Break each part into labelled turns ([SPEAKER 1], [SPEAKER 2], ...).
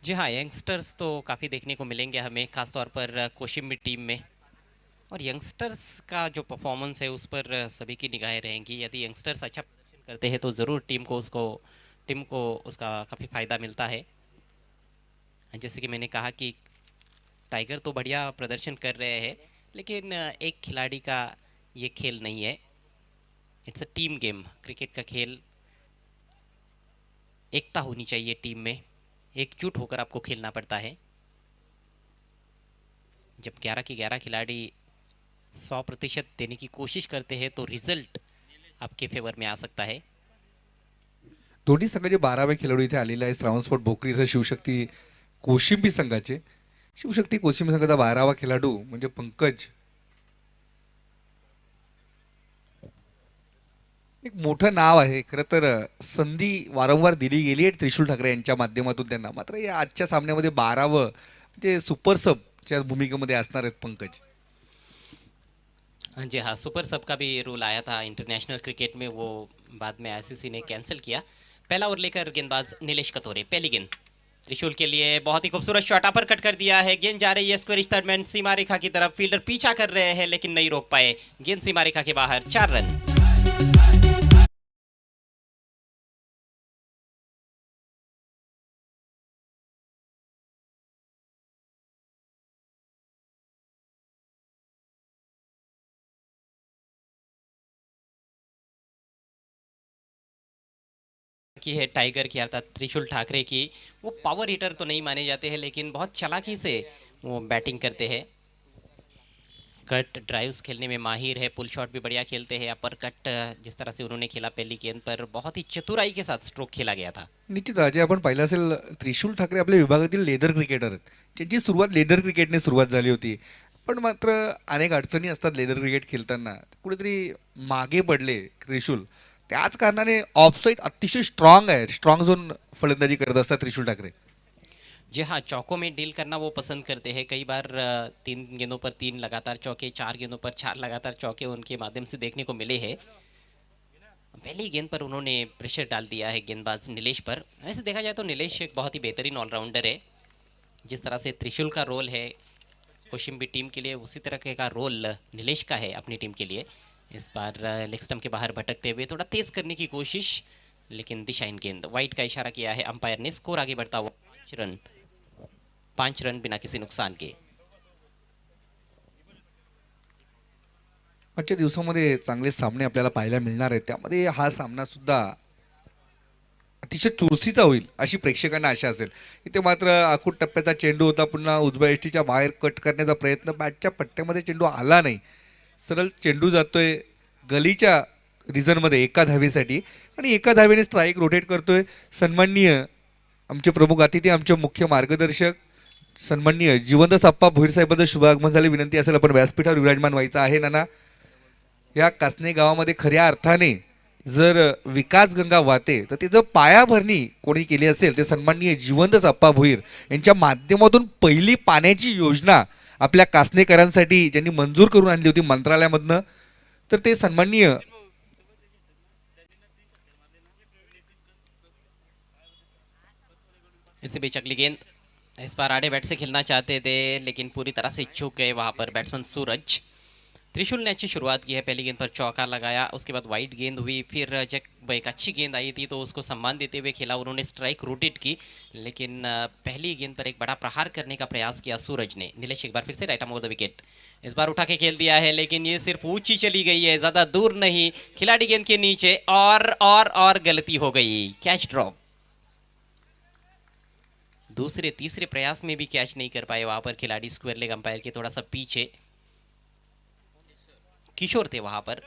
[SPEAKER 1] जी हाँ, यंगस्टर्स तो काफ़ी देखने को मिलेंगे हमें, ख़ासतौर पर कोशिम्बी टीम में। और यंगस्टर्स का जो परफॉर्मेंस है उस पर सभी की निगाहें रहेंगी। यदि यंगस्टर्स अच्छा प्रदर्शन करते हैं तो ज़रूर टीम को उसका काफ़ी फ़ायदा मिलता है। जैसे कि मैंने कहा कि टाइगर तो बढ़िया प्रदर्शन कर रहे हैं, लेकिन एक खिलाड़ी का ये खेल नहीं है। It's a team game. Cricket का खेल, एकता होनी चाहिए टीम में, एकजुट होकर आपको खेलना पड़ता है। जब 11 के 11 खिलाड़ी 100% देने की कोशिश करते हैं तो रिजल्ट आपके फेवर में आ सकता है।
[SPEAKER 2] दोन्ही संघाचे 12वे खेळाडू इथे आलेले आहे. श्रावणस्पोर्ट भोकरी इथं शिवशक्ती कोशिंबी संघाचे. शिवशक्ती कोशिंबी संघाचा 12वा खेळाडू म्हणजे पंकज. एक मोठं नाव आहे खरं तर. संधी वारंवार दिली गेली आहे त्रिशूल ठाकरे यांच्या माध्यमातून त्यांना. मात्र या आजच्या सामन्यामध्ये 12वं म्हणजे सुपर सबच्या भूमिकेमध्ये असणार आहेत पंकज.
[SPEAKER 1] जी हाँ, सुपर सब का भी रूल आया था इंटरनेशनल क्रिकेट में, वो बाद में आईसीसी ने कैंसिल किया। पहला ओवर लेकर गेंदबाज नीलेश कतोरे, पहली गेंद त्रिशूल के लिए। बहुत ही खूबसूरत शॉट अपर कट कर दिया है। गेंद जा रही है स्क्वेरिश थर्ड मैन सीमा रेखा की तरफ। फील्डर पीछा कर रहे हैं लेकिन नहीं रोक पाए। गेंद सीमा रेखा के बाहर, 4 रन। की है टाइगर की, अर्थात त्रिशूल ठाकरे की। वो पावर हिटर तो नहीं माने जाते हैं, लेकिन बहुत चालाकी से वो बैटिंग करते हैं। कट ड्राइव्स खेलने में माहिर है, पुल शॉट भी बढ़िया खेलते हैं। अपर कट जिस तरह से उन्होंने खेला पहली गेंद पर, बहुत ही चतुराई के साथ स्ट्रोक खेला गया था।
[SPEAKER 2] निश्चित अजय, आपण पाहिलं असेल त्रिशूल ठाकरे आपल्या विभागातील लेदर क्रिकेटर आहेत. त्यांची सुरुवात लेदर क्रिकेटने सुरुवात झाली होती. पण मात्र अनेक अडचणी असतात लेदर क्रिकेट खेळताना. कुठेतरी मागे पडले त्रिशूल. त्याच कारणाने ऑफसाईड अतिशय स्ट्रॉंग आहे. स्ट्रॉंग झोन फलंदाजी करत असतात त्रिशूल ठाकरे.
[SPEAKER 1] जी हाँ, चौकों में डील करना वो पसंद करते हैं। कई बार 3 गेंदों पर 3 लगातार चौके, 4 गेंदों पर 4 लगातार चौके उनके माध्यम से देखने को मिले हैं। पहली गेंद पर उन्होंने प्रेशर डाल दिया है गेंदबाज नीलेश पर। वैसे देखा जाए तो नीलेश एक बहुत ही बेहतरीन ऑलराउंडर है। जिस तरह से त्रिशूल का रोल है कोशिम्बी टीम के लिए, उसी तरह का रोल नीलेश का है अपनी टीम के लिए। इस बार लेग स्टंप के बाहर भटकते हुए थोड़ा तेज करने की कोशिश, लेकिन दिशाहीन गेंद। वाइड का इशारा किया है अंपायर ने। स्कोर आगे बढ़ता हुआ 5 रन, 5 रन बिना किसी नुकसान के।
[SPEAKER 2] आजच्या दिवसामध्ये चांगले सामने आपल्याला पाहायला मिळणार आहेत. त्यामध्ये हा सामना सुद्धा अतिशय चुरशीचा होईल अशी प्रेक्षकांना आशा असेल. इथे मात्र आखूड टप्प्याचा चेंडू होता. पुन्हा उजव्या एष्टीच्या बाहेर कट करण्याचा प्रयत्न. बॅटच्या पट्ट्यामध्ये चेंडू आला नाही. सरळ चेंडू जातोय गलीच्या रिझनमध्ये एका धावेसाठी आणि एका धावेने स्ट्राईक रोटेट करतोय. सन्माननीय आमचे प्रमुख अतिथी, आमचे मुख्य मार्गदर्शक सन्माननीय जिवंत सप्पा भोईर साहेबांचं शुभागमन झाले. विनंती असेल आपण व्यासपीठावर विराजमान व्हायचं आहे. नाना, या कासने गावामध्ये खऱ्या अर्थाने जर विकास गंगा वाहते तर तिचं पायाभरणी कोणी केली असेल ते सन्माननीय जिवंत अप्पा भोईर यांच्या माध्यमातून पहिली पाण्याची योजना आपल्या कासनेकरांसाठी ज्यांनी मंजूर करून आणली होती मंत्रालयामधनं, तर ते सन्माननीय
[SPEAKER 1] इसी बीच अगली गेंद। इस बार आड़े बैट से खेलना चाहते थे लेकिन पूरी तरह से चूक गए वहां पर बैट्समैन सूरज। त्रिशूल ने अच्छी शुरुआत की है, पहली गेंद पर चौका लगाया, उसके बाद वाइड गेंद हुई, फिर जब एक अच्छी गेंद आई थी तो उसको सम्मान देते हुए खेला। उन्होंने स्ट्राइक रोटेट की, लेकिन पहली गेंद पर एक बड़ा प्रहार करने का प्रयास किया सूरज ने। नीलेश एक बार फिर से right arm over the wicket. इस बार उठा के खेल दिया है, लेकिन ये सिर्फ ऊंची चली गई है, ज़्यादा दूर नहीं। खिलाड़ी गेंद के नीचे और गलती हो गई, कैच ड्रॉप। दूसरे तीसरे प्रयास में भी कैच नहीं कर पाए वहां पर खिलाड़ी, स्क्वायर लेग अंपायर के थोड़ा सा पीछे। किशोर थे वहां पर,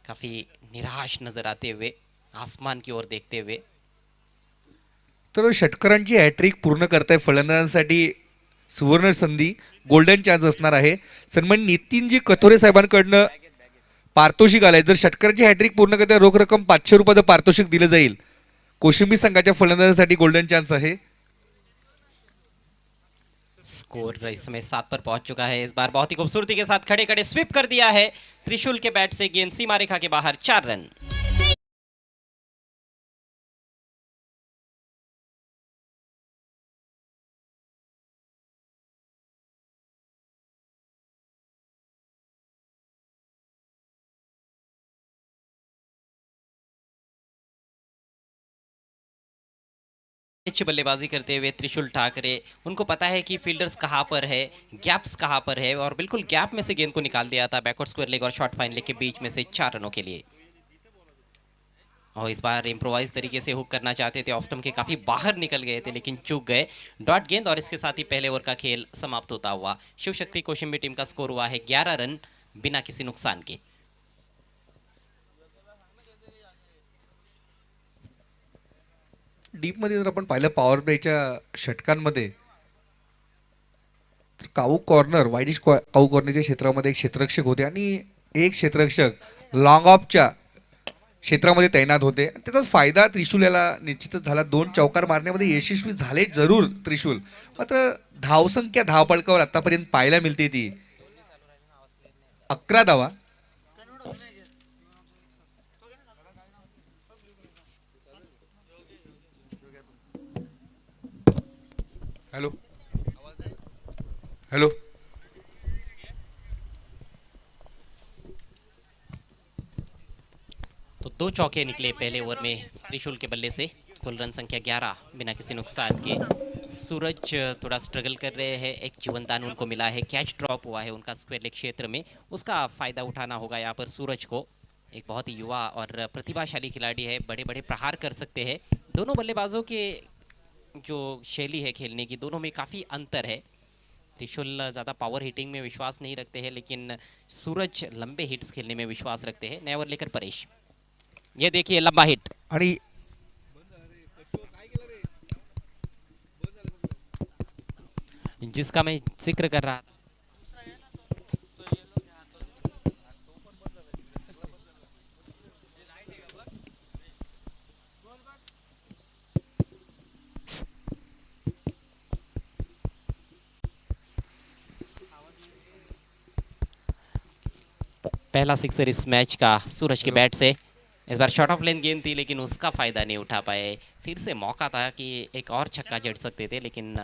[SPEAKER 1] काफी निराश नजर आते हुए, आसमान की ओर देखते हुए।
[SPEAKER 2] तर षटकरांची हॅट्रिक पूर्ण करताय फलंदाजांसाठी सुवर्ण संधी, गोल्डन चान्स असणार आहे. सन्मान नितीनजी कथोरे साहेबांकडनं पारितोषिक आलंय. जर षटकरांची हॅट्रिक पूर्ण करता रोख रक्कम 500 रुपयाचं पारितोषिक दिलं जाईल. कोशिंबी संघाच्या फलंदाजांसाठी गोल्डन चान्स आहे.
[SPEAKER 1] स्कोर इस समय 7 पर पहुंच चुका है। इस बार बहुत ही खूबसूरती के साथ खड़े खड़े स्वीप कर दिया है त्रिशूल के बैट से। गेंद सीमा रेखा के बाहर, 4 रन। अच्छी बल्लेबाजी करते हुए त्रिशूल ठाकरे, उनको पता है कि फील्डर्स कहाँ पर है, गैप्स कहाँ पर है, और बिल्कुल गैप में से गेंद को निकाल दिया था बैकवर्ड स्क्वायर लेग और शॉर्ट फाइन लेग के बीच में से 4 रनों के लिए। और इस बार इम्प्रोवाइज तरीके से हुक करना चाहते थे, ऑफ स्टंप के काफी बाहर निकल गए थे लेकिन चूक गए। डॉट गेंद और इसके साथ ही पहले ओवर का खेल समाप्त होता हुआ शिव शक्ति कोशिम्बी टीम का स्कोर हुआ है 11 रन बिना किसी नुकसान के।
[SPEAKER 2] डीप मध्ये जर आपण पाहिलं पॉवर प्लेच्या षटकांमध्ये तर काऊ कॉर्नर वाईडिश काऊ कॉर्नरच्या क्षेत्रामध्ये एक क्षेत्ररक्षक होते आणि एक क्षेत्ररक्षक लॉंग ऑफच्या क्षेत्रामध्ये तैनात होते. त्याचा फायदा त्रिशूल याला निश्चितच झाला. 2 चौकार मारण्यामध्ये यशस्वी झाले जरूर त्रिशूल, मात्र धावसंख्या धावपळकावर आतापर्यंत पाहायला मिळते ती 11 धावा. हॅलो हॅलो
[SPEAKER 1] तो 2 चौके निकले पहले ओवर में त्रिशूल के बल्ले से। कुल रन संख्या 11 बिना किसी नुकसान के। सूरज थोड़ा स्ट्रगल कर रहे हैं, एक जीवनदान उनको मिला है, कैच ड्रॉप हुआ है उनका स्क्वायर लेग क्षेत्र में, उसका फायदा उठाना होगा यहाँ पर सूरज को। एक बहुत ही युवा और प्रतिभाशाली खिलाड़ी है, बड़े बड़े प्रहार कर सकते हैं। दोनों बल्लेबाजों के जो शैली है खेलने की, दोनों में काफ़ी अंतर है। त्रिशूल ज़्यादा पावर हिटिंग में विश्वास नहीं रखते हैं लेकिन सूरज लंबे हिट्स खेलने में विश्वास रखते हैं। नया ओवर लेकर परेश, ये देखिए लंबा हिट,
[SPEAKER 2] आणि
[SPEAKER 1] जिसका मैं जिक्र कर रहा था। पहला सिक्सर इस मैच का सूरज के बैट से। इस बार शॉर्ट ऑफ लेंथ गेंद थी लेकिन उसका फायदा नहीं उठा पाए। फिर से मौका था कि एक और छक्का जड़ सकते थे लेकिन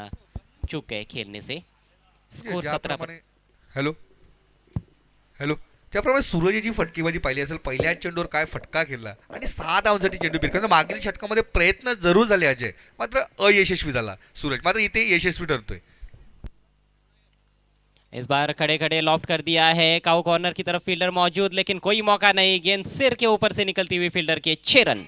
[SPEAKER 1] चूक गए खेलने से। स्कोर 17 पर।
[SPEAKER 2] ज्याप्रमाणे हॅलो हॅलो त्याप्रमाणे सूरजची फटकेबाजी पाहिली असेल, पहिल्या चेंडूवर काय फटका खेळला आणि 6 धावांसाठी चेंडू भिरकला. मागील षटकामध्ये प्रयत्न जरूर झाले अजय, मात्र अयशस्वी झाला सूरज, मात्र इथे यशस्वी ठरतोय.
[SPEAKER 1] इस बार खड़े खड़े लॉफ्ट कर दिया है, काउ कॉर्नर की तरफ फील्डर मौजूद लेकिन कोई मौका नहीं। गेंद सिर के ऊपर से निकलती हुई फील्डर के 6 रन।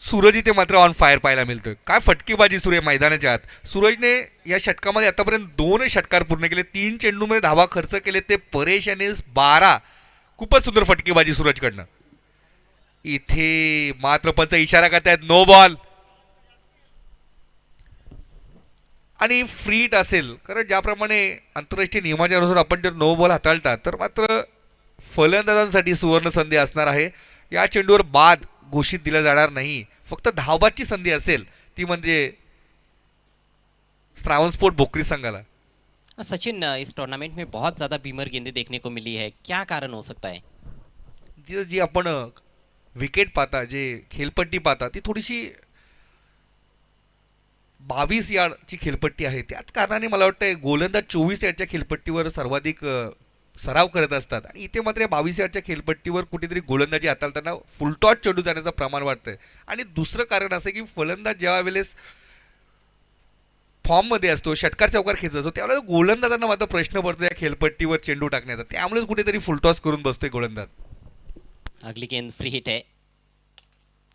[SPEAKER 2] सूरज इथे मात्र ऑन फायर पाहायला मिळतोय. काय फटकेबाजी सुरू आहे मैदानाच्या आत. सूरजने या षटकामध्ये आतापर्यंत 2 षटकार पूर्ण केले, 3 चेंडूमध्ये धावा खर्च केले ते परेश याने 12. खूपच सुंदर फटकेबाजी सूरजकडनं. इथे मात्र पंच इशारा करतायत नो बॉल आणि फ्रीट असेल, कारण ज्याप्रमाणे आंतरराष्ट्रीय नियमाच्या अनुसार आपण जर नो बॉल हाताळता तर मात्र फलंदाजांसाठी सुवर्ण संधी असणार आहे. या चेंडूवर बाद घोषित दिला जाणार नाही, फक्त धावबादची संधी असेल ती म्हणजे श्रावण स्पोर्ट भोकरी संघाला.
[SPEAKER 1] सचिन, इस टूर्नामेंट में बहुत ज़्यादा बीमर गेंदें देखने को मिली है, क्या कारण हो सकता है?
[SPEAKER 2] जी जी आपण विकेट पाहता, जे खेलपट्टी पाहता, ती थोडीशी 22 यार्डची खेलपट्टी आहे. त्याच कारणाने मला वाटतं गोलंदाज 24 यार्डच्या खेलपट्टीवर सर्वाधिक सराव करत असतात आणि इथे मात्र 22 यार्डच्या खेलपट्टीवर कुठेतरी गोलंदाजी हाताळताना फुलटॉस चेंडू जाण्याचं प्रमाण वाढतंय. आणि दुसरं कारण असं की फलंदाज ज्या वेळेस फॉर्ममध्ये असतो, षटकार चौकार खेचत असतो, त्यावेळेला गोलंदाजांना मात्र प्रश्न पडतो या खेलपट्टीवर चेंडू टाकण्याचा. त्यामुळेच कुठेतरी फुलटॉस करून बसतोय गोलंदाज.
[SPEAKER 1] अगली गेंद फ्री हिट है।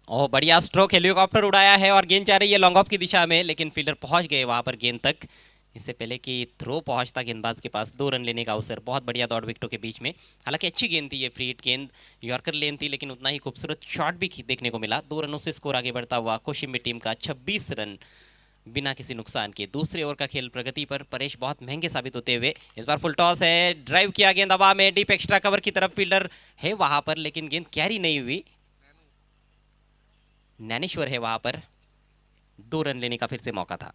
[SPEAKER 1] ओह, बढ़िया स्ट्रोक, हेलीकॉप्टर उड़ाया है और गेंद जा रही है लॉन्ग ऑफ की दिशा में लेकिन फील्डर पहुंच गए वहां पर गेंद तक, इससे पहले कि थ्रो पहुंचता गेंदबाज के पास। 2 रन लेने का अवसर, बहुत बढ़िया दौड़ विकेटों के बीच में। हालांकि अच्छी गेंद थी ये, फ्री हिट गेंद, यॉर्कर लेन थी लेकिन उतना ही खूबसूरत शॉट भी देखने को मिला। 2 रनों से स्कोर आगे बढ़ता हुआ कोशिम्बी टीम का 26 रन बिना किसी नुकसान के। दूसरे ओवर का खेल प्रगति पर। परेश बहुत महंगे साबित होते हुए। इस बार फुल टॉस है, ड्राइव किया गेंद हवा में, डीप एक्स्ट्रा कवर की तरफ फील्डर है वहां पर लेकिन गेंद कैरी नहीं हुई। ज्ञानेश्वर है वहां पर, 2 रन लेने का फिर से मौका था।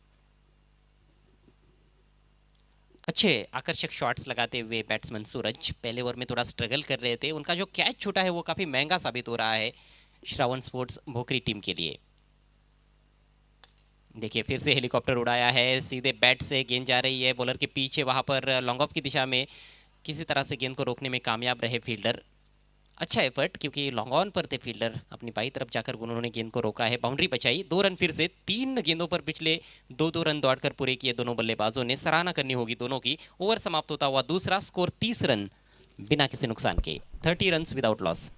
[SPEAKER 1] अच्छे आकर्षक शॉट्स लगाते हुए बैट्समैन सूरज पहले ओवर में थोड़ा स्ट्रगल कर रहे थे, उनका जो कैच छूटा है वो काफी महंगा साबित हो रहा है श्रावण स्पोर्ट्स भोकरी टीम के लिए। देखिए फिर से हेलीकॉप्टर उड़ाया है, सीधे बैट से गेंद जा रही है बॉलर के पीछे, वहां पर लॉन्ग ऑफ की दिशा में किसी तरह से गेंद को रोकने में कामयाब रहे फील्डर। अच्छा एफर्ट, क्योंकि लॉन्ग ऑन पर थे फील्डर, अपनी बाई तरफ जाकर उन्होंने गेंद को रोका है, बाउंड्री बचाई। 2 रन फिर से, 3 गेंदों पर पिछले 2-2 रन दौड़कर पूरे किए दोनों बल्लेबाजों ने। सराहना करनी होगी दोनों की। ओवर समाप्त होता हुआ दूसरा, स्कोर 30 रन बिना किसी नुकसान के, 30 रन विदाउट लॉस।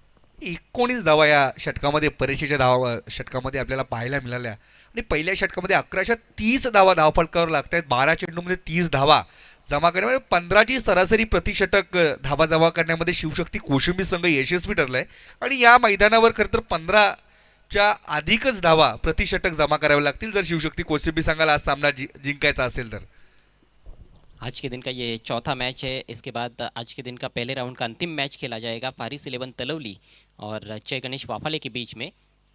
[SPEAKER 2] 19 धावा या षटकामध्ये, परीक्षेच्या धावा षटकामध्ये आपल्याला पाहायला मिळाल्या आणि पहिल्या षटकामध्ये 1130 धावा धावफलकावर लागत आहेत. 12 चेंडूमध्ये 30 धावा जमा करण्यामध्ये 15ची सरासरी प्रतिषटक धावा जमा करण्यामध्ये शिवशक्ती कोशिंबी संघ यशस्वी ठरलाय आणि या मैदानावर खरं तर 15च्या अधिकच धावा प्रतिषटक जमा करावे लागतील जर शिवशक्ती कोशिंबी संघाला आज सामना जिंकायचा असेल तर.
[SPEAKER 1] आज के दिन का ये चौथा मैच है। इसके बाद आज के दिन का पहले राउंड का अंतिम मैच खेला जाएगा फारिस 11 तलवली और जय गणेश वाफाले के बीच में।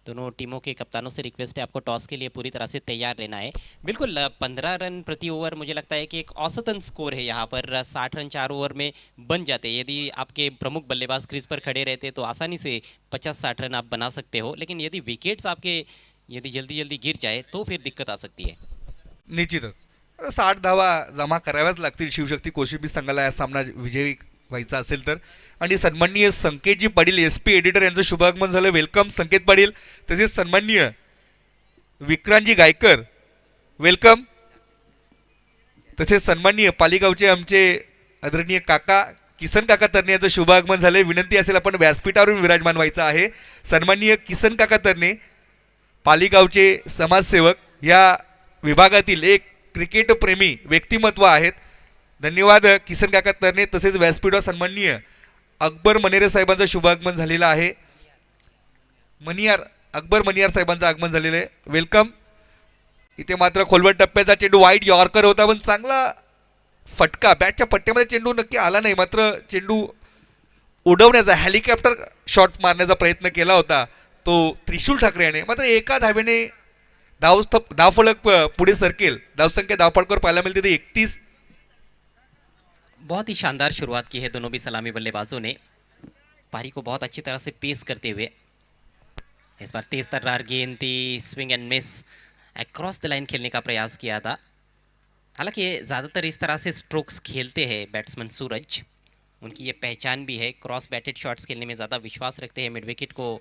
[SPEAKER 1] दोनों टीमों के कप्तानों से रिक्वेस्ट है आपको टॉस के लिए पूरी तरह से तैयार रहना है। बिल्कुल 15 रन प्रति ओवर मुझे लगता है कि एक औसतन स्कोर है यहाँ पर। 60 रन 4 ओवर में बन जाते हैं। यदि आपके प्रमुख बल्लेबाज क्रीज पर खड़े रहते तो आसानी से 50-60 रन आप बना सकते हो, लेकिन यदि विकेट्स आपके यदि जल्दी जल्दी गिर जाए तो फिर दिक्कत आ सकती है।
[SPEAKER 2] निश्चितच 60 धावा जमा कराव्याच लागतील शिवशक्ती कोशिंबी संघाला या सामना विजयी व्हायचा असेल तर. आणि सन्माननीय Sanketji Patil S P editor यांचं शुभागमन झालं. वेलकम संकेत पाटील. तसेच सन्माननीय विक्रांतजी गायकर वेलकम. तसेच सन्माननीय पालिगावचे आमचे आदरणीय काका किसन काका तरणे यांचं शुभागमन झाले. विनंती असेल आपण व्यासपीठावरून विराजमान व्हायचं आहे. सन्माननीय किसन काका तरणे पालिगावचे समाजसेवक या विभागातील एक क्रिकेट प्रेमी व्यक्तिमत्व आहेत. धन्यवाद किसन काका तरणे. तसेच व्यासपीठावर सन्माननीय अकबर मनेरे साहेबांचं शुभागमन झालेलं आहे. अकबर मनियार साहेबांचं आगमन झालेलं आहे. वेलकम. इथे मात्र खोलवर टप्प्याचा चेंडू वाईट यॉर्कर होता, पण चांगला फटका बॅटच्या पट्ट्यामध्ये चेंडू नक्की आला नाही, मात्र चेंडू उडवण्याचा हेलिकॉप्टर शॉट मारण्याचा प्रयत्न केला होता तो त्रिशूल ठाकरे याने. मात्र एका धावेने धावफलक पुढे सरकेल. धावसंख्या धावफलकावर पाहायला मिळते ते 31.
[SPEAKER 1] बहुत ही शानदार शुरुआत की है दोनों भी सलामी बल्लेबाजों ने, पारी को बहुत अच्छी तरह से पेस करते हुए। इस बार तेज तर्रार गेंद थी, swing and miss, across the line खेलने का प्रयास किया था। हालांकि ज़्यादातर इस तरह से स्ट्रोक्स खेलते हैं बैट्समैन सूरज, उनकी ये पहचान भी है। क्रॉस बैटेड शॉट्स खेलने में ज़्यादा विश्वास रखते हैं, मिड विकेट को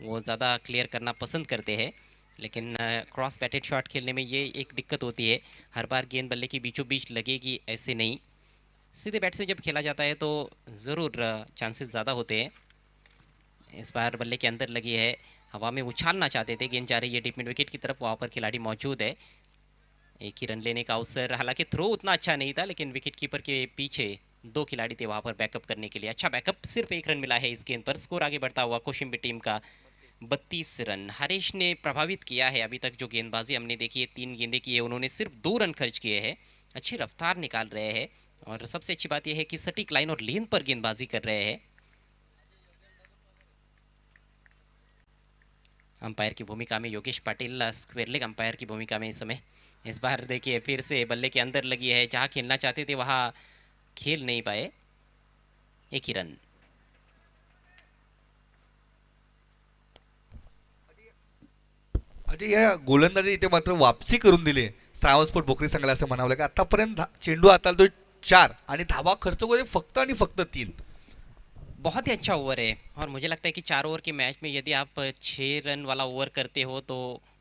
[SPEAKER 1] वो ज़्यादा क्लियर करना पसंद करते हैं, लेकिन क्रॉस बैटेड शॉट खेलने में ये एक दिक्कत होती है, हर बार गेंद बल्ले के बीचों बीच लगेगी ऐसे नहीं। सीधे बैट से जब खेला जाता है तो ज़रूर चांसेस ज़्यादा होते हैं। इस बार बल्ले के अंदर लगी है, हवा में उछालना चाहते थे, गेंद जा रही है डीप मिड विकेट की तरफ, वहाँ पर खिलाड़ी मौजूद है। एक ही रन लेने का अवसर, हालांकि थ्रो उतना अच्छा नहीं था, लेकिन विकेट कीपर के पीछे 2 खिलाड़ी थे वहाँ पर बैकअप करने के लिए। अच्छा बैकअप, सिर्फ 1 रन मिला है इस गेंद पर। स्कोर आगे बढ़ता हुआ कोशिम्बी टीम का 32 रन। हरीश ने प्रभावित किया है अभी तक, जो गेंदबाजी हमने देखी है 3 गेंदें की है उन्होंने, सिर्फ 2 रन खर्च किए हैं। अच्छी रफ्तार निकाल रहे हैं और सबसे अच्छी बात यह है कि सटीक लाइन और लेन पर गेंदबाजी कर रहे हैं। अंपायर की भूमिका में Yogesh Patil, square leg umpire की भूमिका में इस समय। इस बार देखिए फिर से बल्ले के अंदर लगी है, जहां खेलना चाहते थे वहां खेल नहीं पाए। 1 ही रन।
[SPEAKER 2] अजय या गोलंदाजी इथे मात्र वापसी करून दिली श्रावण स्पोर्ट भोकरी संघाला असं म्हणावं लागेल. आतापर्यंत चेंडू हाताला तो 4 आणि धावा खर्च होते फक्त आणि फक्त 3.
[SPEAKER 1] बहुत ही अच्छा ओवर है और मुझे लगता है कि 4 ओवर के मैच में यदि आप 6 रन वाला ओवर करते हो तो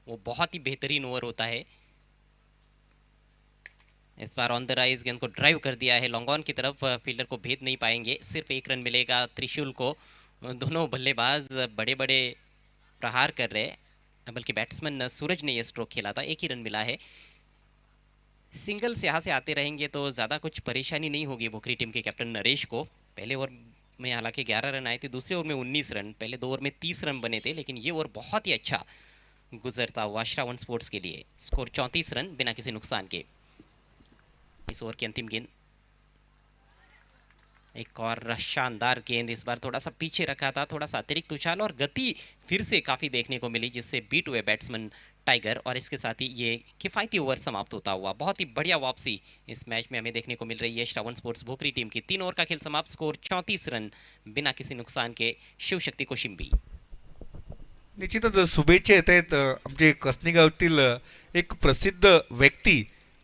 [SPEAKER 1] वो बहुत ही बेहतरीन ओवर होता है। इस बार ऑन द राइज गेंद को ड्राइव कर दिया है लॉन्ग ऑन की तरफ, फील्डर को भेद नहीं पाएंगे, सिर्फ 1 रन मिलेगा त्रिशूल को। दोनों बल्लेबाज बड़े बड़े प्रहार कर रहे हैं, बल्कि बैट्समैन सूरज ने यह स्ट्रोक खेला था। 1 ही रन मिला है। सिंगल्स यहाँ से आते रहेंगे तो ज़्यादा कुछ परेशानी नहीं होगी भोकरी टीम के कैप्टन नरेश को। पहले ओवर में हालांकि 11 रन आए थे, दूसरे ओवर में 19 रन, पहले 2 ओवर में 30 रन बने थे, लेकिन ये ओवर बहुत ही अच्छा गुजरता हुआ श्रावण स्पोर्ट्स के लिए। स्कोर 34 रन बिना किसी नुकसान के। इस ओवर की अंतिम गेंद एक और शानदार गेंद, इस बार थोड़ा सा पीछे रखा था, थोड़ा सा अतिरिक्त उछाल और गति फिर से काफ़ी देखने को मिली, जिससे बीट हुए बैट्समैन टाइगर। और इसके साथ ही ये किफ़ायती ओवर समाप्त होता हुआ, बहुत ही बढ़िया वापसी इस मैच में हमें देखने को मिल रही है श्रवण स्पोर्ट्स भोकरी टीम की। 3 ओवर का खेल समाप्त, स्कोर 34 रन बिना किसी नुकसान के शिवशक्ती कोशिंबी।
[SPEAKER 2] निश्चितच शुभेच्छा येत आहेत आमचे कसनी गावातील एक प्रसिद्ध व्यक्ती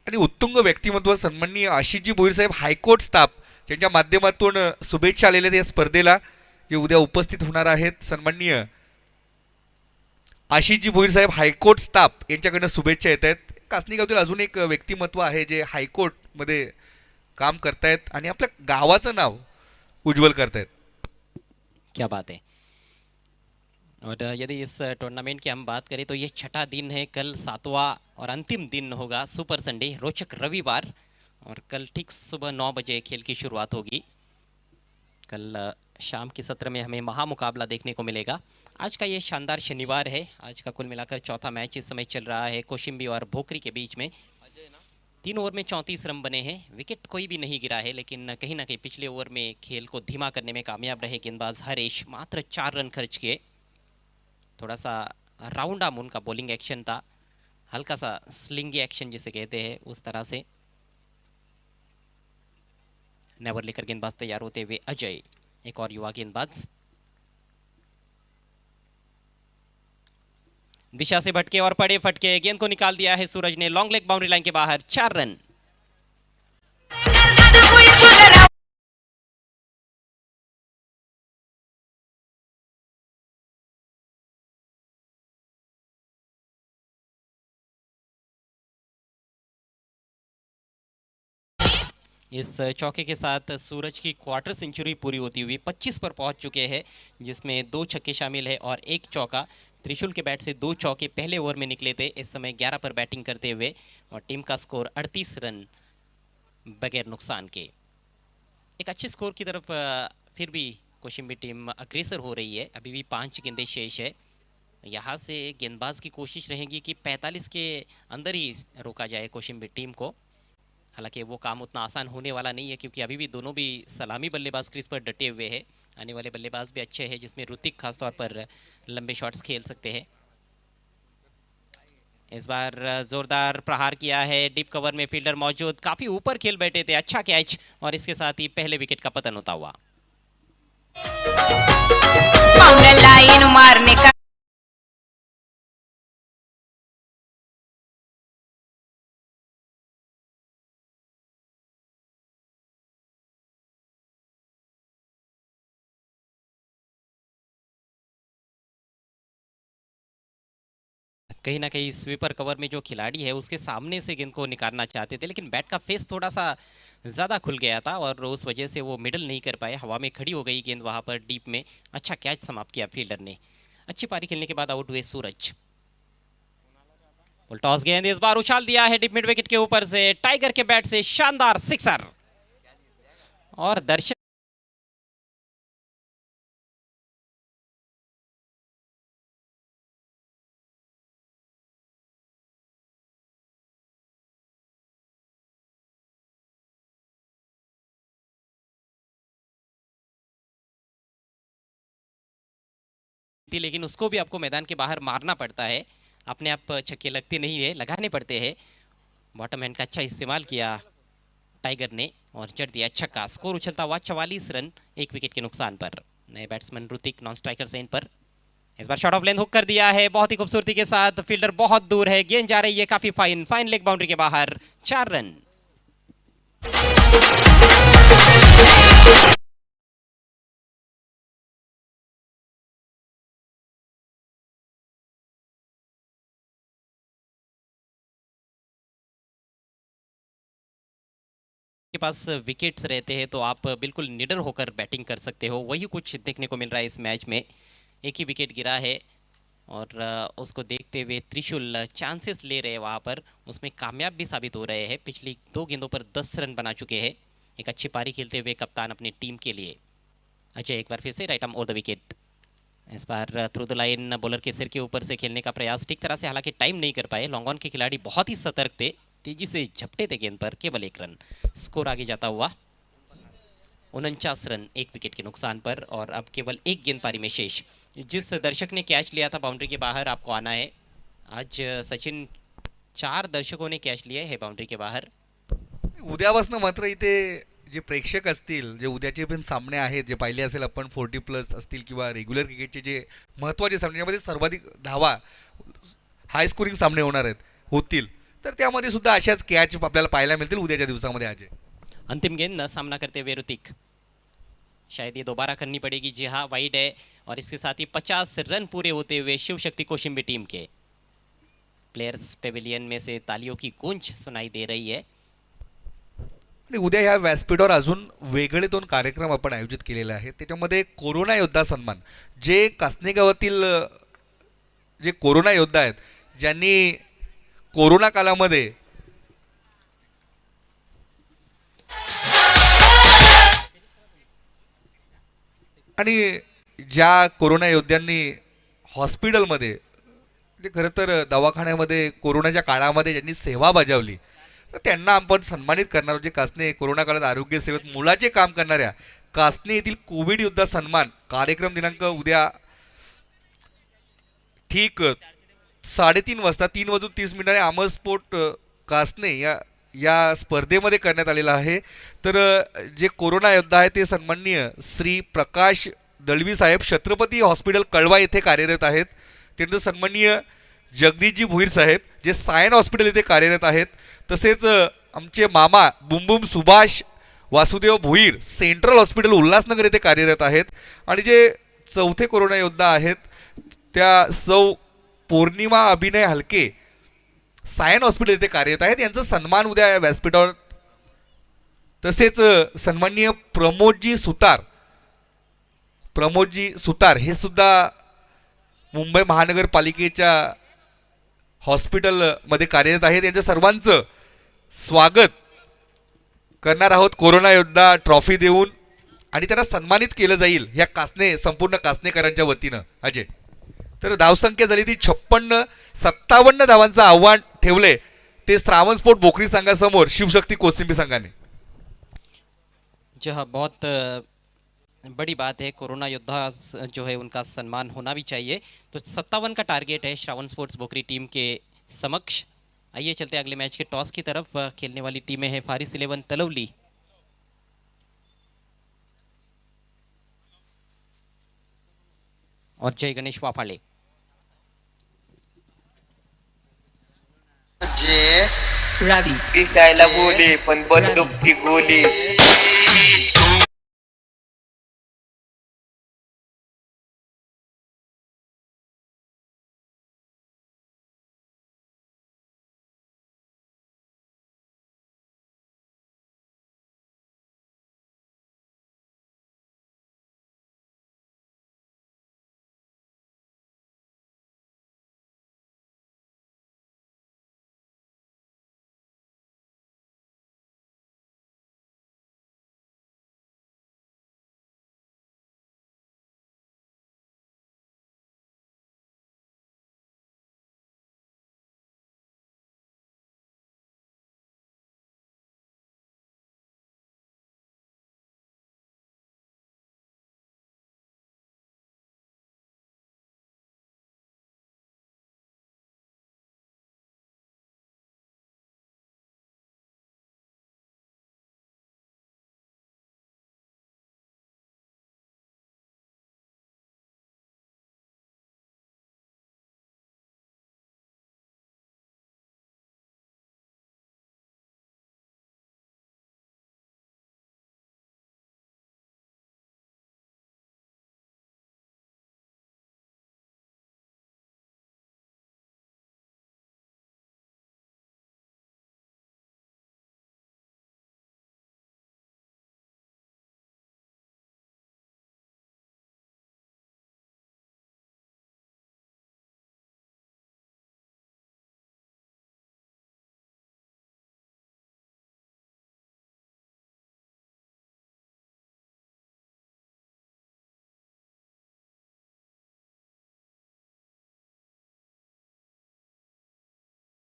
[SPEAKER 2] आणि उत्तुंग व्यक्तिमत्व सन्माननीय आशिषजी भोईर साहेब हायकोर्ट स्टाफ ज्यांच्या माध्यमातून शुभेच्छा आलेल्या आहेत या स्पर्धेला, जे उद्या उपस्थित होणार आहेत. सन्माननीय आशिषजी भोईर साहेब हायकोर्ट स्टाफ यांच्याकडनं शुभेच्छा येत आहेत. कासनी गावातील अजून एक व्यक्तिमत्व आहे जे हायकोर्टमध्ये काम करतायत आणि आपल्या गावाचं नाव उज्ज्वल करतायत.
[SPEAKER 1] क्या बात है। और यदि इस टूर्नामेंट की हम बात करें तो ये छठा दिन है, कल 7वां और अंतिम दिन होगा, सुपर संडे, रोचक रविवार। और कल ठीक सुबह 9 बजे खेल की शुरुआत होगी। कल शाम के सत्र में हमें महामुकाबला देखने को मिलेगा। आज का ये शानदार शनिवार है, आज का कुल मिलाकर चौथा मैच इस समय चल रहा है कोशिम्बी और भोकरी के बीच में। 3 ओवर में 34 रन बने हैं, विकेट कोई भी नहीं गिरा है, लेकिन कहीं ना कहीं पिछले ओवर में खेल को धीमा करने में कामयाब रहे गेंदबाज हरीश, मात्र 4 रन खर्च किए। थोड़ा सा राउंड आर्म उनका बॉलिंग एक्शन था, हल्का सा स्लिंगी एक्शन जिसे कहते हैं उस तरह से। नेवर लेकर गेंदबाज तैयार होते हुए अजय, एक और युवा गेंदबाज, दिशा से भटके और पड़े फटके, गेंद को निकाल दिया है सूरज ने लॉन्ग लेग बाउंड्री लाइन के बाहर, 4 रन। इस चौके के साथ सूरज की क्वार्टर सेंचुरी पूरी होती हुई 25 पर पहुंच चुके हैं, जिसमें 2 छक्के शामिल है और 1 चौका। त्रिशूल के बैट से 2 चौके पहले ओवर में निकले थे, इस समय 11 पर बैटिंग करते हुए, और टीम का स्कोर 38 रन बगैर नुकसान के। एक अच्छे स्कोर की तरफ फिर भी कोशिम्बी टीम अग्रेसर हो रही है, अभी भी 5 गेंदें शेष है। यहाँ से गेंदबाज की कोशिश रहेगी कि 45 के अंदर ही रोका जाए कोशिम्बी टीम को। हालांकि वो काम उतना आसान होने वाला नहीं है, क्योंकि अभी भी दोनों भी सलामी बल्लेबाज क्रीज पर डटे हुए हैं। आने वाले बल्लेबाज भी अच्छे हैं, जिसमें ऋतिक खासतौर पर लंबे शॉट्स खेल सकते हैं। इस बार जोरदार प्रहार किया है, डीप कवर में फील्डर मौजूद, काफी ऊपर खेल बैठे थे, अच्छा कैच, और इसके साथ ही पहले विकेट का पतन होता हुआ।
[SPEAKER 3] लाइन मारने का
[SPEAKER 1] कहीं ना कहीं स्वीपर कवर में जो खिलाड़ी है उसके सामने से गेंद को निकालना चाहते थे, लेकिन बैट का फेस थोड़ा सा ज़्यादा खुल गया था और उस वजह से वो मिडल नहीं कर पाए, हवा में खड़ी हो गई गेंद वहाँ पर डीप में। अच्छा कैच समाप्त किया फील्डर ने। अच्छी पारी खेलने के बाद आउट हुए सूरज। टॉस गेंद इस बार उछाल दिया है डीप मिड विकेट के ऊपर से, टाइगर के बैट से शानदार सिक्सर। और दर्शक थी, लेकिन उसको भी आपको मैदान के बाहर मारना पड़ता है, अपने आप छक्के लगते नहीं है, लगाने पड़ते हैं। बॉटम हैंड का अच्छा इस्तेमाल किया टाइगर ने और जड़ दिया छक्का। स्कोर उछलता हुआ 44 रन 1 विकेट के नुकसान पर। नए बैट्समैन ऋतिक नॉन स्ट्राइकर से इन पर इस बार शॉट ऑफ लेंथ हुक कर दिया है बहुत ही खूबसूरती के साथ, फील्डर बहुत दूर है, गेंद जा रही है काफी फाइन फाइन लेग बाउंड्री के बाहर, 4 रन। के पास विकेट्स रहते हैं तो आप बिल्कुल निडर होकर बैटिंग कर सकते हो, वही कुछ देखने को मिल रहा है इस मैच में। एक ही विकेट गिरा है और उसको देखते हुए त्रिशूल चांसेस ले रहे हैं वहाँ पर, उसमें कामयाब भी साबित हो रहे हैं। पिछली 2 गेंदों पर 10 रन बना चुके हैं। एक अच्छी पारी खेलते हुए कप्तान अपनी टीम के लिए अजय, एक बार फिर से right arm over the wicket. इस बार थ्रू द लाइन बॉलर के सिर के ऊपर से खेलने का प्रयास ठीक तरह से, हालांकि टाइम नहीं कर पाए। लॉन्ग ऑन के खिलाड़ी बहुत ही सतर्क थे, तेजी से झपटे थे गेंद पर, केवल 1 रन। स्कोर आगे जाता हुआ 49 रन एक विकेट के नुकसान पर और अब केवल एक गेंद पारी में शेष। जिस दर्शक ने कैच लिया था बाउंड्री के बाहर, आपको आना है। आज सचिन 4 दर्शकों ने कैच लिए है बाउंड्री के बाहर।
[SPEAKER 2] उद्यापासून मात्र इथे जे प्रेक्षक असतील, जे उद्याचे पण सामने आहेत, जे पाहिले असेल आपण 40+ असतील किंवा रेग्युलर क्रिकेटचे जे महत्त्वाचे सामने ज्यामध्ये सर्वाधिक धावा हाय स्कोरिंग सामने होणार आहेत होतील, तर त्यामध्ये सुद्धा अशाच कॅच आपल्याला पाहायला मिळतील उद्याच्या दिवसामध्ये अजय.
[SPEAKER 1] अंतिम गेंद न सामना करते हुए ऋतिक, शायद ये दोबारा करनी पड़ेगी। जी हाँ, वाइड है और इसके साथ ही 50 रन पूरे होते हुए शिव शक्ति कोशिम्बी टीम के प्लेयर्स पेविलियन में से तालियों की गूंज सुनाई दे रही है।
[SPEAKER 2] आणि उद्या ह्या व्यासपीठावर अजून वेगळे 2 कार्यक्रम आपण आयोजित केलेले आहेत. त्याच्यामध्ये कोरोना योद्धा सन्मान, जे कासने गावातील जे कोरोना योद्धा आहेत, ज्यांनी कोरोना कालामध्ये आणि ज्या कोरोना योद्ध्यांनी हॉस्पिटलमध्ये म्हणजे खरं तर दवाखान्यामध्ये कोरोनाच्या काळामध्ये ज्यांनी सेवा बजावली, तर त्यांना आपण सन्मानित करणार आहोत. जे कासने कोरोना काळात आरोग्य सेवेत मोलाचे काम करणाऱ्या कासने येथील कोविड योद्धा सन्मान कार्यक्रम दिनांक उद्या ठीक 3:30 वाजता 3:30 अमर स्पोर्ट कासने या स्पर्धेमध्ये करण्यात आलेला आहे. तर जे कोरोना योद्धा आहे ते सन्माननीय श्री प्रकाश दळवी साहेब छत्रपती हॉस्पिटल कळवा येथे कार्यरत आहेत. त्यानंतर सन्माननीय जगदीशजी भोईर साहेब जे सायन हॉस्पिटल येथे कार्यरत आहेत. तसेच आमचे मामा बुमबुम सुभाष वासुदेव भोईर सेंट्रल हॉस्पिटल उल्हासनगर येथे कार्यरत आहेत. आणि जे चौथे कोरोना योद्धा आहेत त्या सौ पौर्णिमा अभिनय हलके सायन हॉस्पिटल येथे कार्यरत आहेत. यांचा सन्मान उद्या या व्यासपीठावर. तसेच सन्माननीय प्रमोदजी सुतार हे सुद्धा मुंबई महानगरपालिकेच्या हॉस्पिटलमध्ये कार्यरत आहेत. यांच्या सर्वांचं स्वागत करणार आहोत कोरोना योद्धा ट्रॉफी देऊन आणि त्यांना सन्मानित केलं जाईल ह्या संपूर्ण कासनेकरांच्या वतीनं अजय. तर धावसंख्या झाली ती 56-57 धावांचं आव्हान ठेवले ते श्रावण स्पोर्ट बोकरी संघासमोर शिवशक्ती कोसिंबी संघाने.
[SPEAKER 1] जी हाँ, बहुत बड़ी बात है। कोरोना योद्धा जो है उनका सम्मान होना भी चाहिए। तो 57 का टारगेट है श्रावण स्पोर्ट्स बोकरी टीम के समक्ष। आइए चलते हैं अगले मैच के टॉस की तरफ। खेलने वाली टीमें हैं फारिस 11 तलवली और जय गणेश वाफाळे।
[SPEAKER 4] जे
[SPEAKER 3] रवि
[SPEAKER 4] दिसायला बोले पण बंदूकची गोली.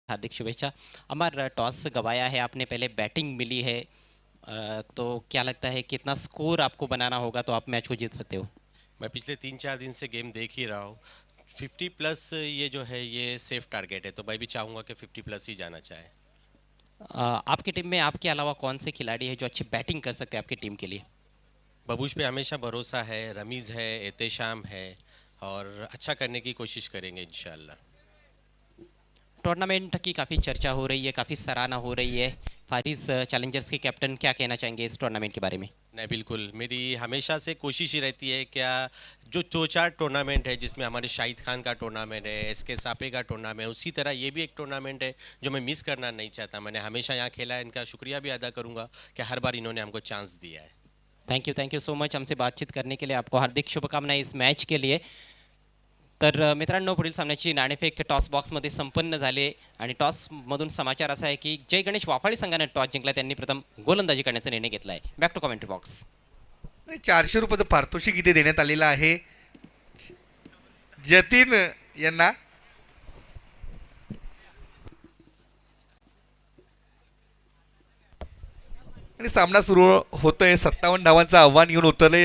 [SPEAKER 1] हार्दिक शुभेच्छा। अमर, टॉस गवाया है आपने, पहले बैटिंग मिली है तो क्या लगता है कितना स्कोर आपको बनाना होगा तो आप मैच को जीत सकते हो?
[SPEAKER 5] मैं पिछले 3-4 दिन से गेम देख ही रहा हूँ। 50 प्लस ये जो है ये सेफ टारगेट है, तो मैं भी चाहूँगा कि 50 प्लस ही जाना चाहे।
[SPEAKER 1] आपकी टीम में आपके अलावा कौन से खिलाड़ी हैं जो अच्छी बैटिंग कर सकते हैं आपकी टीम के लिए?
[SPEAKER 5] बबूश पे हमेशा भरोसा है, रमीज़ है, एहतेशाम है, और अच्छा करने की कोशिश करेंगे इंशाल्लाह।
[SPEAKER 1] टूर्नामेंट की काफ़ी चर्चा हो रही है, काफ़ी सराहना हो रही है। फारिस चैलेंजर्स के कैप्टन क्या कहना चाहेंगे इस टूर्नामेंट के बारे में?
[SPEAKER 5] नहीं, बिल्कुल मेरी हमेशा से कोशिश ही रहती है क्या जो 2-4 टूर्नामेंट है जिसमें हमारे शाहिद खान का टूर्नामेंट है, एसके सापे का टूर्नामेंट है, उसी तरह ये भी एक टूर्नामेंट है जो मैं मिस करना नहीं चाहता। मैंने हमेशा यहाँ खेला है, इनका शुक्रिया भी अदा करूँगा कि हर बार इन्होंने हमको चांस दिया है।
[SPEAKER 1] थँक यू सो मच हमसे बातचीत करने के लिए. आपको हार्दिक शुभकामना इस मॅच के लिए. तर मित्रांनो, पुढील सामन्याची नाणेफेक टॉस बॉक्समध्ये संपन्न झाले आणि टॉसमधून समाचार असा आहे की जय गणेश वाफाळी संघाने टॉस जिंकला. त्यांनी प्रथम गोलंदाजी करण्याचा निर्णय घेतला आहे. Back to commentary box.
[SPEAKER 2] 400 रुपयाचं पारितोषिक इथे देण्यात आलेलं आहे जतीन यांना. आणि सामना सुरू होतोय. 57 धावांचं आव्हान घेऊन उतरले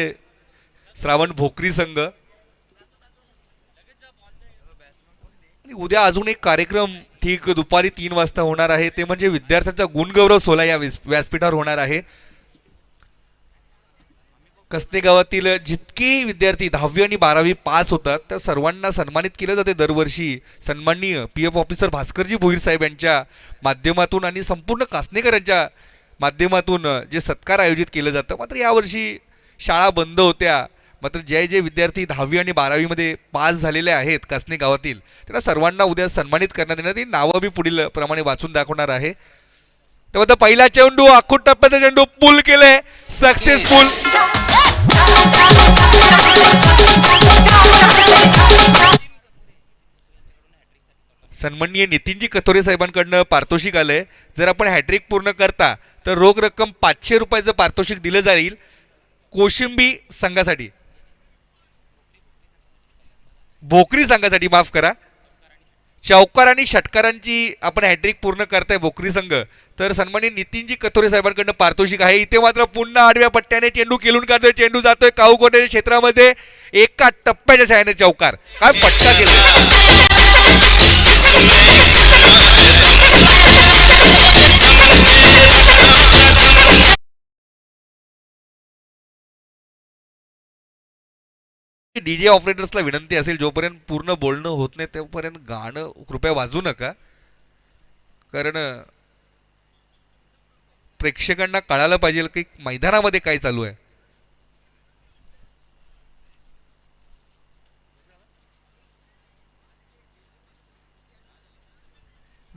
[SPEAKER 2] श्रावण भोकरी संघ. उद्या अजून एक कार्यक्रम ठीक दुपारी 3 वाजता होणार आहे, ते म्हणजे विद्यार्थ्यांचा गुणगौरव सोहळा या व्यासपीठावर होणार आहे. कसने गावातील जितके विद्यार्थी 10वी आणि 12वी पास होतात त्या सर्वांना सन्मानित केले जाते दरवर्षी सन्माननीय पीएफ ऑफिसर भास्करजी भोईर साहेब यांच्या माध्यमातून आणि संपूर्ण कासनेकरांच्या माध्यमातून जे सत्कार आयोजित केलं जातं. मात्र यावर्षी शाळा बंद होत्या. मात्र जे जे विद्यार्थी 10वी आणि 12वी मध्ये पास झालेले आहेत कासने गावातील त्यांना सर्वांना उद्या सन्मानित करण्यात येणार. ती नावं मी पुढील प्रमाणे वाचून दाखवणार आहे. तेव्हा पहिला चेंडू आखूट टप्प्याचा चेंडू पुल केले सक्सेसफुल. सन्माननीय नितीनजी कथोरे साहेबांकडनं पारितोषिक आलंय. जर आपण हॅट्रिक पूर्ण करता तर रोख रक्कम 500 रुपयाचं पारितोषिक दिलं जाईल कोशिंबी संघासाठी, भोकरी संघासाठी माफ करा. चौकार आणि षटकारांची आपण हॅट्रिक पूर्ण करताय भोकरी संघ तर सन्माननीय नितीनजी कथोरे साहेबांकडनं पारितोषिक आहे. इथे मात्र पुन्हा आडव्या पट्ट्याने चेंडू खेळून काढतोय. चेंडू जातोय काऊकोटेच्या क्षेत्रामध्ये. एका टप्प्याच्या छायाने चौकार. काय पट्टा केला. डीजे ऑपरेटर्सला विनंती असेल जोपर्यंत पूर्ण बोलणं होत नाही तोपर्यंत गाणं कृपया वाजू नका, कारण प्रेक्षकांना कळायला पाहिजे की मैदानामध्ये काय चालू आहे.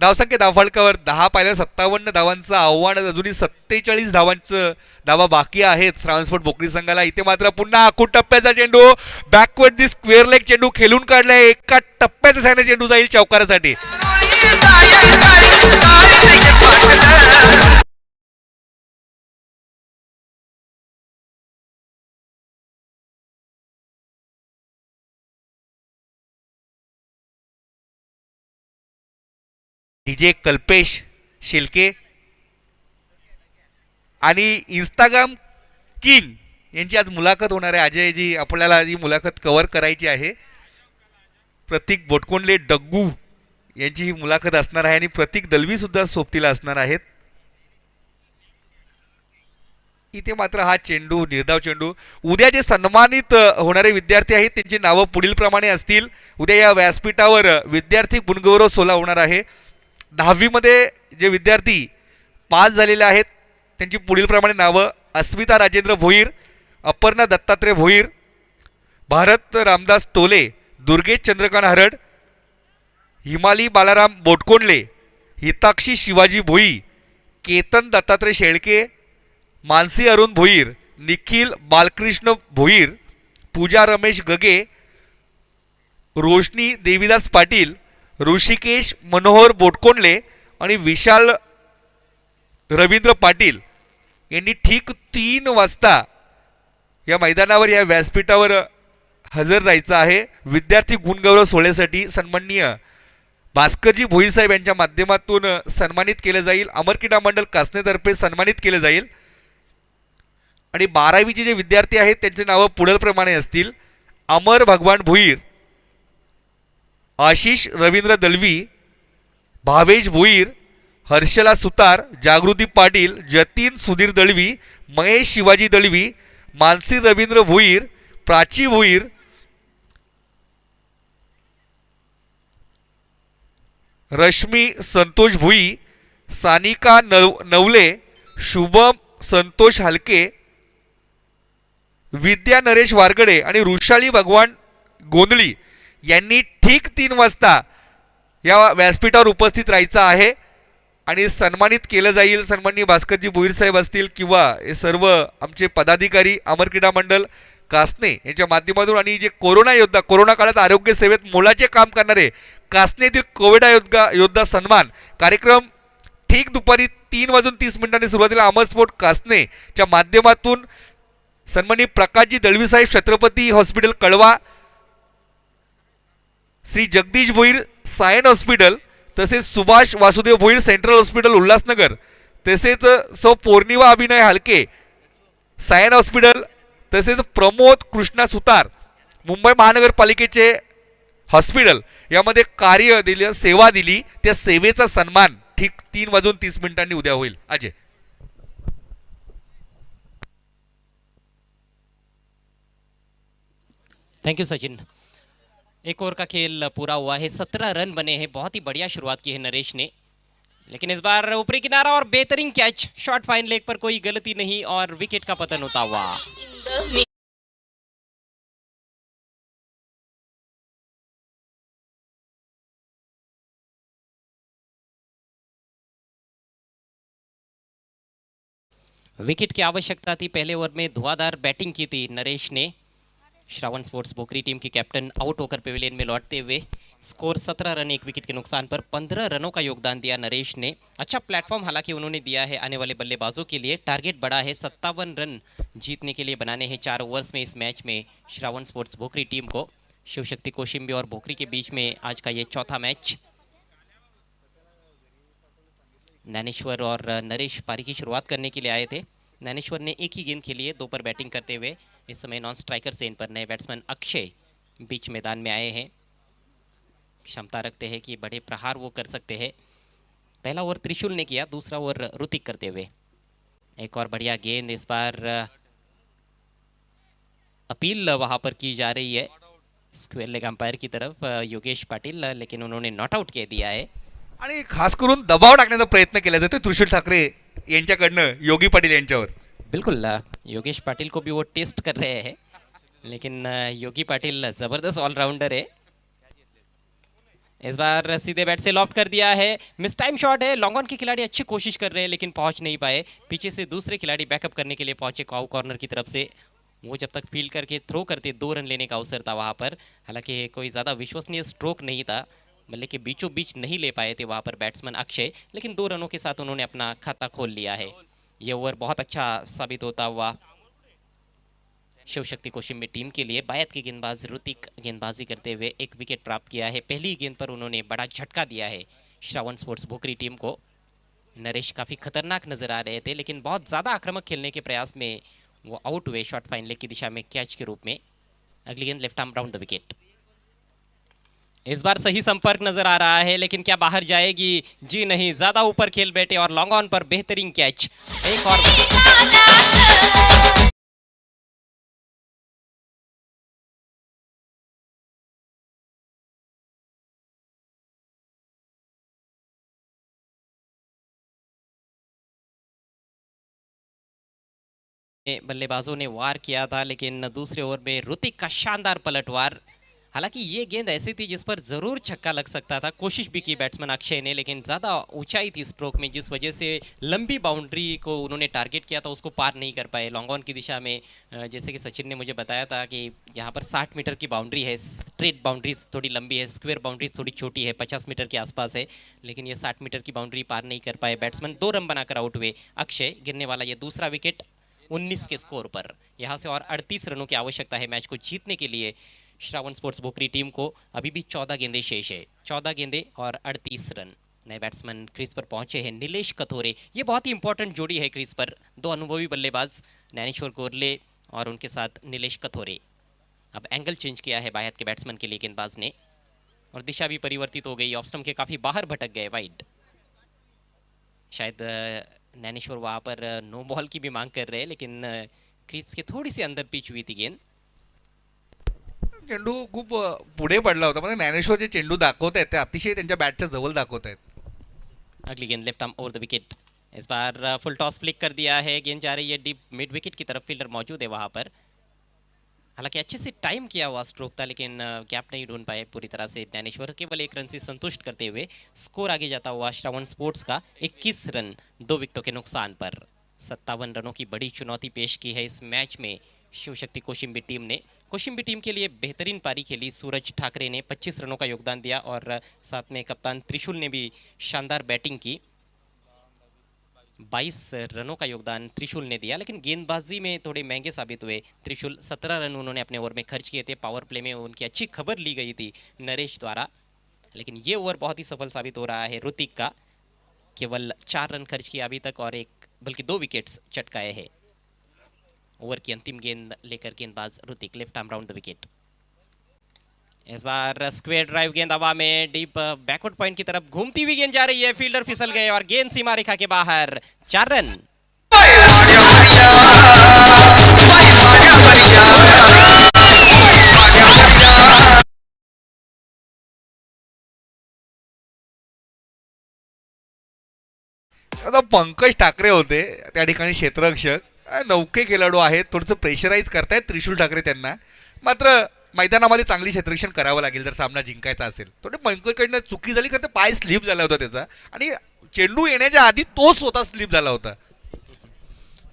[SPEAKER 2] धावसंख्या धावफलकावर 10 पाहिल्या 57 धावांचं आव्हान. अजूनही 47 धावांचं धावा बाकी आहेत श्रावणस्पोर्ट भोकरी संघाला. इथे मात्र पुन्हा आखूट टप्प्याचा चेंडू बॅकवर्ड दी स्क्वेअर लेग चेंडू खेळून काढलाय. एका टप्प्याचा सायने चेंडू जाईल चौकारासाठी. डीजे कल्पेश शिल्के आणि इंस्टाग्राम किंग यांची आज मुलाखत होणार आहे. अजयजी आपल्याला ही मुलाखत कव्हर करायची आहे. प्रतीक बोटकोंडले डग्गू यांची ही मुलाखत असणार आहे आणि प्रतीक दलवी सुद्धा सोबतीला असणार आहेत. इथे मात्र हा चेंडू निर्धाव चेंडू. उद्या जे सन्मानित होणारे विद्यार्थी आहेत त्यांची नावं पुढील प्रमाणे असतील. उद्या या व्यासपीठावर विद्यार्थी गुणगौरव सोहळा होणार आहे. 10वी मध्ये जे विद्यार्थी पास झालेले आहेत त्यांची पुढील प्रमाणे नावं: अस्मिता राजेंद्र भोईर, अपर्णा दत्तात्रय भोईर, भारत रामदास टोले, दुर्गेश चंद्रकांत हरड, हिमाली बालाराम बोटकोंडले, हिताक्षी शिवाजी भोई, केतन दत्तात्रय शेळके, मानसी अरुण भोईर, निखिल बालकृष्ण भोईर, पूजा रमेश गगे, रोशनी देवीदास पाटील, ऋषिकेश मनोहर बोटकोंडले आणि विशाल रवींद्र पाटील यांनी ठीक 3 वाजता या मैदानावर या व्यासपीठावर हजर राहायचं आहे. विद्यार्थी गुणगौरव सोहळ्यासाठी सन्माननीय भास्करजी भोईर साहेब यांच्या माध्यमातून सन्मानित केलं जाईल. अमर क्रीडा मंडळ कासनेतर्फे सन्मानित केलं जाईल. आणि 12वीचे जे विद्यार्थी आहेत त्यांची नावं पुढीलप्रमाणे असतील: अमर भगवान भुईर, आशिष रवींद्र दलवी, भावेश भुईर, हर्षला सुतार, जागृती पाटील, जतीन सुधीर दळवी, महेश शिवाजी दळवी, मानसी रवींद्र भुईर, प्राची भुईर, रश्मी संतोष भुई, सानिका नवले, शुभम संतोष हलके, विद्या नरेश वारगडे आणि वृषाली भगवान गोंधळी यांनी ठीक 3 वाजता या व्यासपीठावर उपस्थित राहायचं आहे आणि सन्मानित केलं जाईल. सन्माननीय भास्करजी भोईर साहेब असतील किंवा हे सर्व आमचे पदाधिकारी, अमर क्रीडा मंडळ कासने यांच्या माध्यमातून, आणि जे कोरोना योद्धा, कोरोना काळात आरोग्य सेवेत मोलाचे काम करणारे कासनेतील कोविड योद्धा सन्मान कार्यक्रम ठीक दुपारी 3:30 सुरुवातीला अमर स्पोर्ट कासनेच्या माध्यमातून सन्माननीय प्रकाशजी दळवी साहेब, छत्रपती हॉस्पिटल कळवा, श्री जगदीश भोईर सायन हॉस्पिटल, तसेच सुभाष वासुदेव भोईर सेंट्रल हॉस्पिटल उल्हासनगर, तसेच सौ पौर्णिमा अभिनय हालके सायन हॉस्पिटल, तसेच प्रमोद कृष्णा सुतार मुंबई महानगरपालिकेचे हॉस्पिटल यामध्ये कार्य दिले, सेवा दिली, त्या सेवेचा सन्मान ठीक 3:30 उद्या होईल. अजय.
[SPEAKER 1] Thank you Sachin. एक ओवर का खेल पूरा हुआ है, 17 रन बने हैं. बहुत ही बढ़िया शुरुआत की है नरेश ने, लेकिन इस बार ऊपरी किनारा और बेहतरीन कैच, शॉर्ट फाइन लेग पर कोई गलती नहीं और विकेट का पतन होता हुआ. विकेट की आवश्यकता थी. पहले ओवर में धुआंधार बैटिंग की थी नरेश ने. श्रावण स्पोर्ट्स बोकरी टीम के कैप्टन आउट होकर पेविलियन में लौटते हुए स्कोर 17 रन 1 विकेट के नुकसान पर 15 रनों का योगदान दिया नरेश ने. अच्छा प्लेटफॉर्म हालांकि उन्होंने दिया है आने वाले बल्लेबाजों के लिए. टारगेट बड़ा है, 57 रन जीतने के लिए बनाने हैं 4 ओवर्स में इस मैच में श्रावण स्पोर्ट्स बोकरी टीम को. शिवशक्ति कोशिम्बी और बोकरी के बीच में आज का ये चौथा मैच. ज्ञानेश्वर और नरेश पारी की शुरुआत करने के लिए आए थे. ज्ञानेश्वर ने एक ही गेंद खेली है, 2 पर बैटिंग करते हुए. इस समय नॉन स्ट्राइकर से इन पर नए बैट्समैन अक्षय बीच मैदान में आए हैं. क्षमता रखते हैं कि बड़े प्रहार वो कर सकते हैं. पहला ओवर त्रिशूल ने किया, दूसरा ओवर ऋतिक करते हुए. एक और बढ़िया गेंद, इस बार अपील वहां पर की जा रही है स्क्वेयर लेग अंपायर की तरफ योगेश पाटिल, लेकिन उन्होंने नॉट आउट कह दिया है.
[SPEAKER 2] आणि खास करून दबाव टाकण्याचा प्रयत्न केला जातो त्रिशूल ठाकरे यांच्याकडनं योगी पाटील यांच्यावर.
[SPEAKER 1] बिल्कुल, योगेश पाटिल को भी वो टेस्ट कर रहे हैं, लेकिन योगी पाटिल जबरदस्त ऑलराउंडर है. इस बार सीधे बैट से लॉफ्ट कर दिया है, मिस टाइम शॉट है. लॉन्ग ऑन के खिलाड़ी अच्छी कोशिश कर रहे हैं लेकिन पहुंच नहीं पाए. पीछे से दूसरे खिलाड़ी बैकअप करने के लिए पहुंचे काउ कॉर्नर की तरफ से. वो जब तक फील्ड करके थ्रो करते 2 रन लेने का अवसर था वहां पर. हालांकि कोई ज़्यादा विश्वसनीय स्ट्रोक नहीं था, बल्ले के बीचों बीच नहीं ले पाए थे वहां पर बैट्समैन अक्षय, लेकिन 2 रनों के साथ उन्होंने अपना खाता खोल लिया है. ये ओवर बहुत अच्छा साबित होता हुआ शिवशक्ति कोशिम्बी टीम के लिए. बायत के गेंदबाज ऋतिक गेंदबाजी करते हुए 1 विकेट प्राप्त किया है. पहली गेंद पर उन्होंने बड़ा झटका दिया है श्रावण स्पोर्ट्स भोकरी टीम को. नरेश काफ़ी खतरनाक नजर आ रहे थे, लेकिन बहुत ज़्यादा आक्रामक खेलने के प्रयास में वो आउट हुए शॉर्ट फाइन लेग की दिशा में कैच के रूप में. अगली गेंद left arm round the wicket. इस बार सही संपर्क नजर आ रहा है, लेकिन क्या बाहर जाएगी? जी नहीं, ज्यादा ऊपर खेल बैठे और लॉन्ग ऑन पर बेहतरीन कैच. एक और बल्लेबाजों ने वार किया था, लेकिन दूसरे ओवर में ऋतिक का शानदार पलटवार. हालांकि ये गेंद ऐसी थी जिस पर जरूर छक्का लग सकता था. कोशिश भी की बैट्समैन अक्षय ने, लेकिन ज़्यादा ऊंचाई थी स्ट्रोक में, जिस वजह से लंबी बाउंड्री को उन्होंने टारगेट किया था, उसको पार नहीं कर पाए लॉन्ग ऑन की दिशा में. जैसे कि सचिन ने मुझे बताया था कि यहाँ पर 60 मीटर की बाउंड्री है. स्ट्रेट बाउंड्रीज थोड़ी लंबी है, स्क्वेयर बाउंड्रीज थोड़ी छोटी है, 50 मीटर के आसपास है, लेकिन ये 60 मीटर की बाउंड्री पार नहीं कर पाए बैट्समैन. 2 रन बनाकर आउट हुए अक्षय. गिरने वाला ये दूसरा विकेट 19 के स्कोर पर. यहाँ से और 38 रनों की आवश्यकता है मैच को जीतने के लिए श्रावण स्पोर्ट्स बोकरी टीम को. अभी भी 14 गेंदें शेष है, 14 गेंदें और 38 रन. नए बैट्समैन क्रीज पर पहुंचे हैं, नीलेश कथोरे। ये बहुत ही इंपॉर्टेंट जोड़ी है क्रीज पर, दो अनुभवी बल्लेबाज ज्ञानेश्वर गोरले और उनके साथ नीलेश कथोरे। अब एंगल चेंज किया है बायत के बैट्समैन के लिए गेंदबाज ने, और दिशा भी परिवर्तित हो गई, ऑफ स्टंप के काफी बाहर भटक गए वाइड। शायद ज्ञानेश्वर वहां पर नो बॉल की भी मांग कर रहे हैं, लेकिन क्रीज के थोड़ी सी अंदर पिच हुई थी गेंद।
[SPEAKER 2] चेंडू खूप पुढे पडला होता, म्हणजे ज्ञानेश्वर जे चेंडू दाखवत आहेत ते अतिशय त्यांच्या बॅटच्या जवळ दाखवत आहेत.
[SPEAKER 1] अगली गेंद left arm over the wicket. इस बार फुल टॉस फ्लिक कर दिया है, गेंद जा रही है डीप मिड विकेट की तरफ, फील्डर मौजूद है वहां पर। हालांकि अच्छे से टाइम किया हुआ स्ट्रोक था, लेकिन गैप नहीं ढूंढ पाए पूरी तरह से ज्ञानेश्वर, केवल 1 रन से संतुष्ट करते हुए स्कोर आगे जाता हुआ श्रवण स्पोर्ट्स का 21 रन 2 विकेटों के नुकसान पर। 57 रनों की बड़ी चुनौती पेश की है इस मैच में शिवशक्ति कोशिम्बी टीम ने। कोशिम्बी टीम के लिए बेहतरीन पारी खेली सूरज ठाकरे ने, 25 रनों का योगदान दिया, और साथ में कप्तान त्रिशूल ने भी शानदार बैटिंग की। 22 रनों का योगदान त्रिशूल ने दिया, लेकिन गेंदबाजी में थोड़े महंगे साबित हुए त्रिशूल। 17 रन उन्होंने अपने ओवर में खर्च किए थे, पावर प्ले में उनकी अच्छी खबर ली गई थी नरेश द्वारा, लेकिन ये ओवर बहुत ही सफल साबित हो रहा है ऋतिक का। केवल 4 रन खर्च किया अभी तक और 2 विकेट्स चटकाए हैं। ओवर की अंतिम गेंद लेकर गेंदबाज Hrithik, left arm round the wicket. इस बार स्क्वेयर ड्राइव गेंद हवा में डीप बैकवर्ड पॉइंट की तरफ घूमती हुई गेंद जा रही है, फील्डर फिसल गए और गेंद सीमा रेखा के बाहर। 4 रन।
[SPEAKER 2] आता पंकज ठाकरे होते त्या ठिकाणी क्षेत्ररक्षक, नौके खेळाडू आहेत, थोडंसं प्रेशराईज करतायत त्रिशूल ठाकरे त्यांना, मात्र मैदानामध्ये चांगली क्षेत्ररक्षण करावं लागेल जर सामना जिंकायचा असेल. थोडे पंकजकडनं चुकी झाली, करता पाय स्लिप झाला होता त्याचा, आणि चेंडू येण्याच्या आधी तो स्वतः स्लिप झाला होता.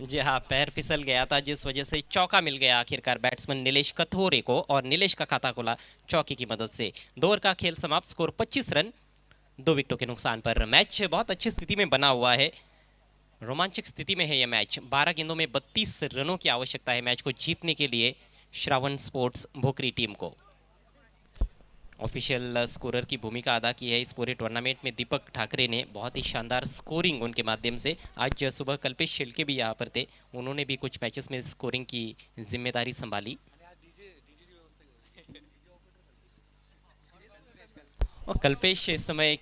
[SPEAKER 1] जी हाँ, पैर फिसल गया था, जिस वजह से चौका मिल गया आखिरकार बैट्समैन नीलेश कथोरे को, और नीलेश का खाता खुला चौके की मदद से। 2 ओवर का खेल समाप्त, स्कोर 25 रन 2 विकेटों के नुकसान पर। मैच बहुत अच्छी स्थिति में बना हुआ है, रोमांचक स्थिति में है यह मैच। 12 गेंदों में 32 रनों की आवश्यकता है मैच को जीतने के लिए श्रावण स्पोर्ट्स भोकरी टीम को। ऑफिशियल स्कोरर की भूमिका अदा की है इस पूरे टूर्नामेंट में दीपक ठाकरे ने, बहुत ही शानदार स्कोरिंग उनके माध्यम से। आज सुबह कल्पेश शिल्के भी यहाँ पर थे, उन्होंने भी कुछ मैचेस में स्कोरिंग की जिम्मेदारी संभाली। और कल्पेश इस समय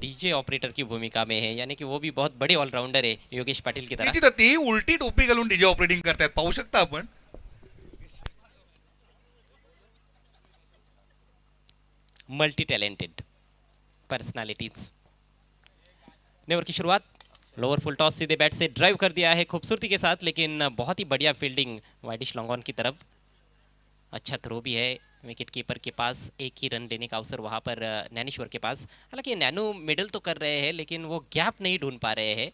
[SPEAKER 1] डीजे ऑपरेटर की भूमिका में है, यानी कि वो भी बहुत बड़े ऑलराउंडर है योगेश पाटिल की तरह।
[SPEAKER 2] निश्चित ती उलटी टोपी घालून डीजे ऑपरेटिंग करतायत, पाहू शकता आपण.
[SPEAKER 1] Multi talented personalities. नेवर की शुरुआत, लोअर फुल टॉस सीधे बैट से ड्राइव कर दिया है खूबसूरती के साथ, लेकिन बहुत ही बढ़िया फील्डिंग वाइडिश लॉन्ग ऑन की तरफ। अच्छा थ्रो भी है विकेट कीपर के पास, एक ही रन लेने का अवसर वहां पर ज्ञानेश्वर के पास। हालांकि नैनो मिडल तो कर रहे हैं, लेकिन वो गैप नहीं ढूंढ पा रहे हैं।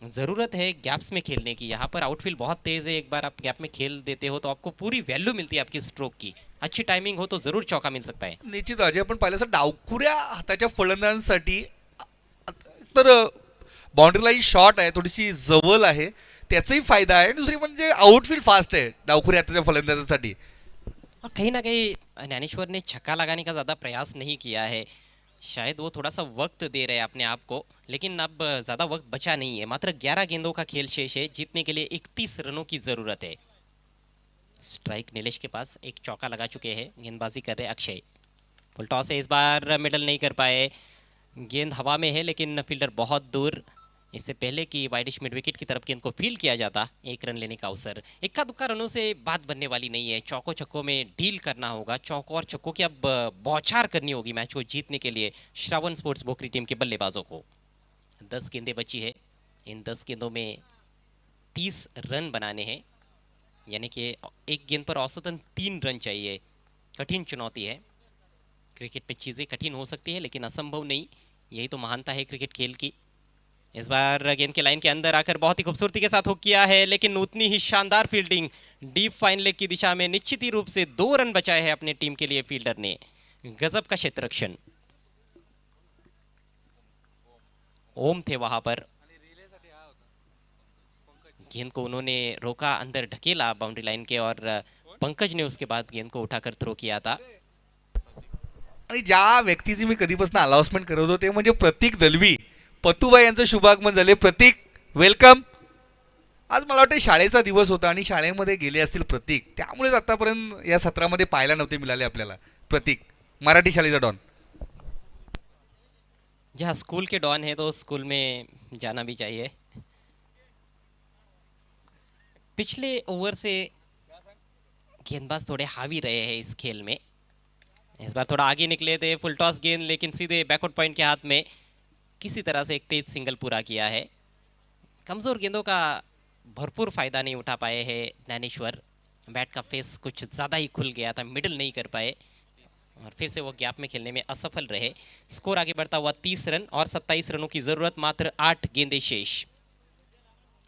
[SPEAKER 1] ज़रूरत है गैप्स में खेलने की, यहाँ पर आउटफील्ड बहुत तेज़ है, एक बार आप गैप में खेल देते हो तो आपको पूरी वैल्यू मिलती है आपकी स्ट्रोक की। अच्छी टाइमिंग हो तो ज़रूर चौका मिल सकता है।
[SPEAKER 2] निश्चित अजय, आपण पाहिलं असं डावखुऱ्या हाताच्या फलंदाजांसाठी तर बाउंड्री लाईन शॉर्ट आहे, थोडीशी जवळ आहे, त्याचाही फायदा आहे. दुसरी म्हणजे आउटफील्ड फास्ट आहे डावखुऱ्या हाताच्या फलंदाजांसाठी.
[SPEAKER 1] और कहीं ना कहीं ज्ञानेश्वर ने छक्का लगाने का ज़्यादा प्रयास नहीं किया है, शायद वो थोड़ा सा वक्त दे रहे हैं अपने आप को, लेकिन अब ज़्यादा वक्त बचा नहीं है। मात्र 11 गेंदों का खेल शेष है, जीतने के लिए 31 रनों की ज़रूरत है। स्ट्राइक नीलेश के पास, एक चौका लगा चुके हैं, गेंदबाजी कर रहे अक्षय। फुल टॉस है, इस बार मिडल नहीं कर पाए, गेंद हवा में है लेकिन फील्डर बहुत दूर। इससे पहले कि वाइडिश मिड विकेट की तरफ गेंद को फील्ड किया जाता, 1 रन लेने का अवसर। इक्का दुक्का रनों से बात बनने वाली नहीं है, चौकों छक्कों में डील करना होगा, चौकों और छक्कों की अब बौछार करनी होगी मैच को जीतने के लिए श्रावण स्पोर्ट्स भोकरी टीम के बल्लेबाजों को। 10 गेंदें बची है, इन 10 गेंदों में 30 रन बनाने हैं, यानी कि एक गेंद पर औसतन 3 रन चाहिए। कठिन चुनौती है, क्रिकेट में चीज़ें कठिन हो सकती है लेकिन असंभव नहीं, यही तो महानता है क्रिकेट खेल की। इस बार गेंद के लाइन के अंदर आकर बहुत ही खूबसूरती के साथ हुक किया है, लेकिन उतनी ही शानदार फील्डिंग डीप फाइन लेग की दिशा में निश्चित ही रूप से 2 रन बचाए हैं अपने टीम के लिए फील्डर ने। गजब का क्षेत्ररक्षण, ओम थे वहां पर, गेंद को उन्होंने रोका, अंदर ढकेला बाउंड्री लाइन के, और पंकज ने उसके बाद गेंद को उठाकर थ्रो किया था।
[SPEAKER 2] आणि ज्या व्यक्तीची मी कधीपासून अनाउन्समेंट करत होतो ते म्हणजे प्रतीक दलवी. पतुबाई यांचं शुभागमन झाले. प्रतीक, वेलकम. आज मला वाटतं शाळेचा दिवस होता आणि शाळेमध्ये गेले असतील प्रतीक, त्यामुळेच आतापर्यंत या सत्रामध्ये पाहायला नव्हते मिळाले आपल्याला. प्रतीक, मराठी शाळेचा डॉन.
[SPEAKER 1] जहाँ स्कूल के डॉन है तो स्कूल में जाना भी चाहिए. पिछले ओवर से गेंदबाज थोड़े हावी रहे हैं इस खेल में. इस बार थोड़ा आगे निकले थे, फुल टॉस गेंद, लेकिन सीधे बैकवर्ड पॉइंट के हाथ में किसी तरह से एक तेज सिंगल पूरा किया है. कमज़ोर गेंदों का भरपूर फ़ायदा नहीं उठा पाए हैं ज्ञानेश्वर. बैट का फेस कुछ ज़्यादा ही खुल गया था, मिडल नहीं कर पाए और फिर से वो गैप में खेलने में असफल रहे. स्कोर आगे बढ़ता हुआ 30 रन और 27 रनों की ज़रूरत, मात्र 8 गेंदें शेष.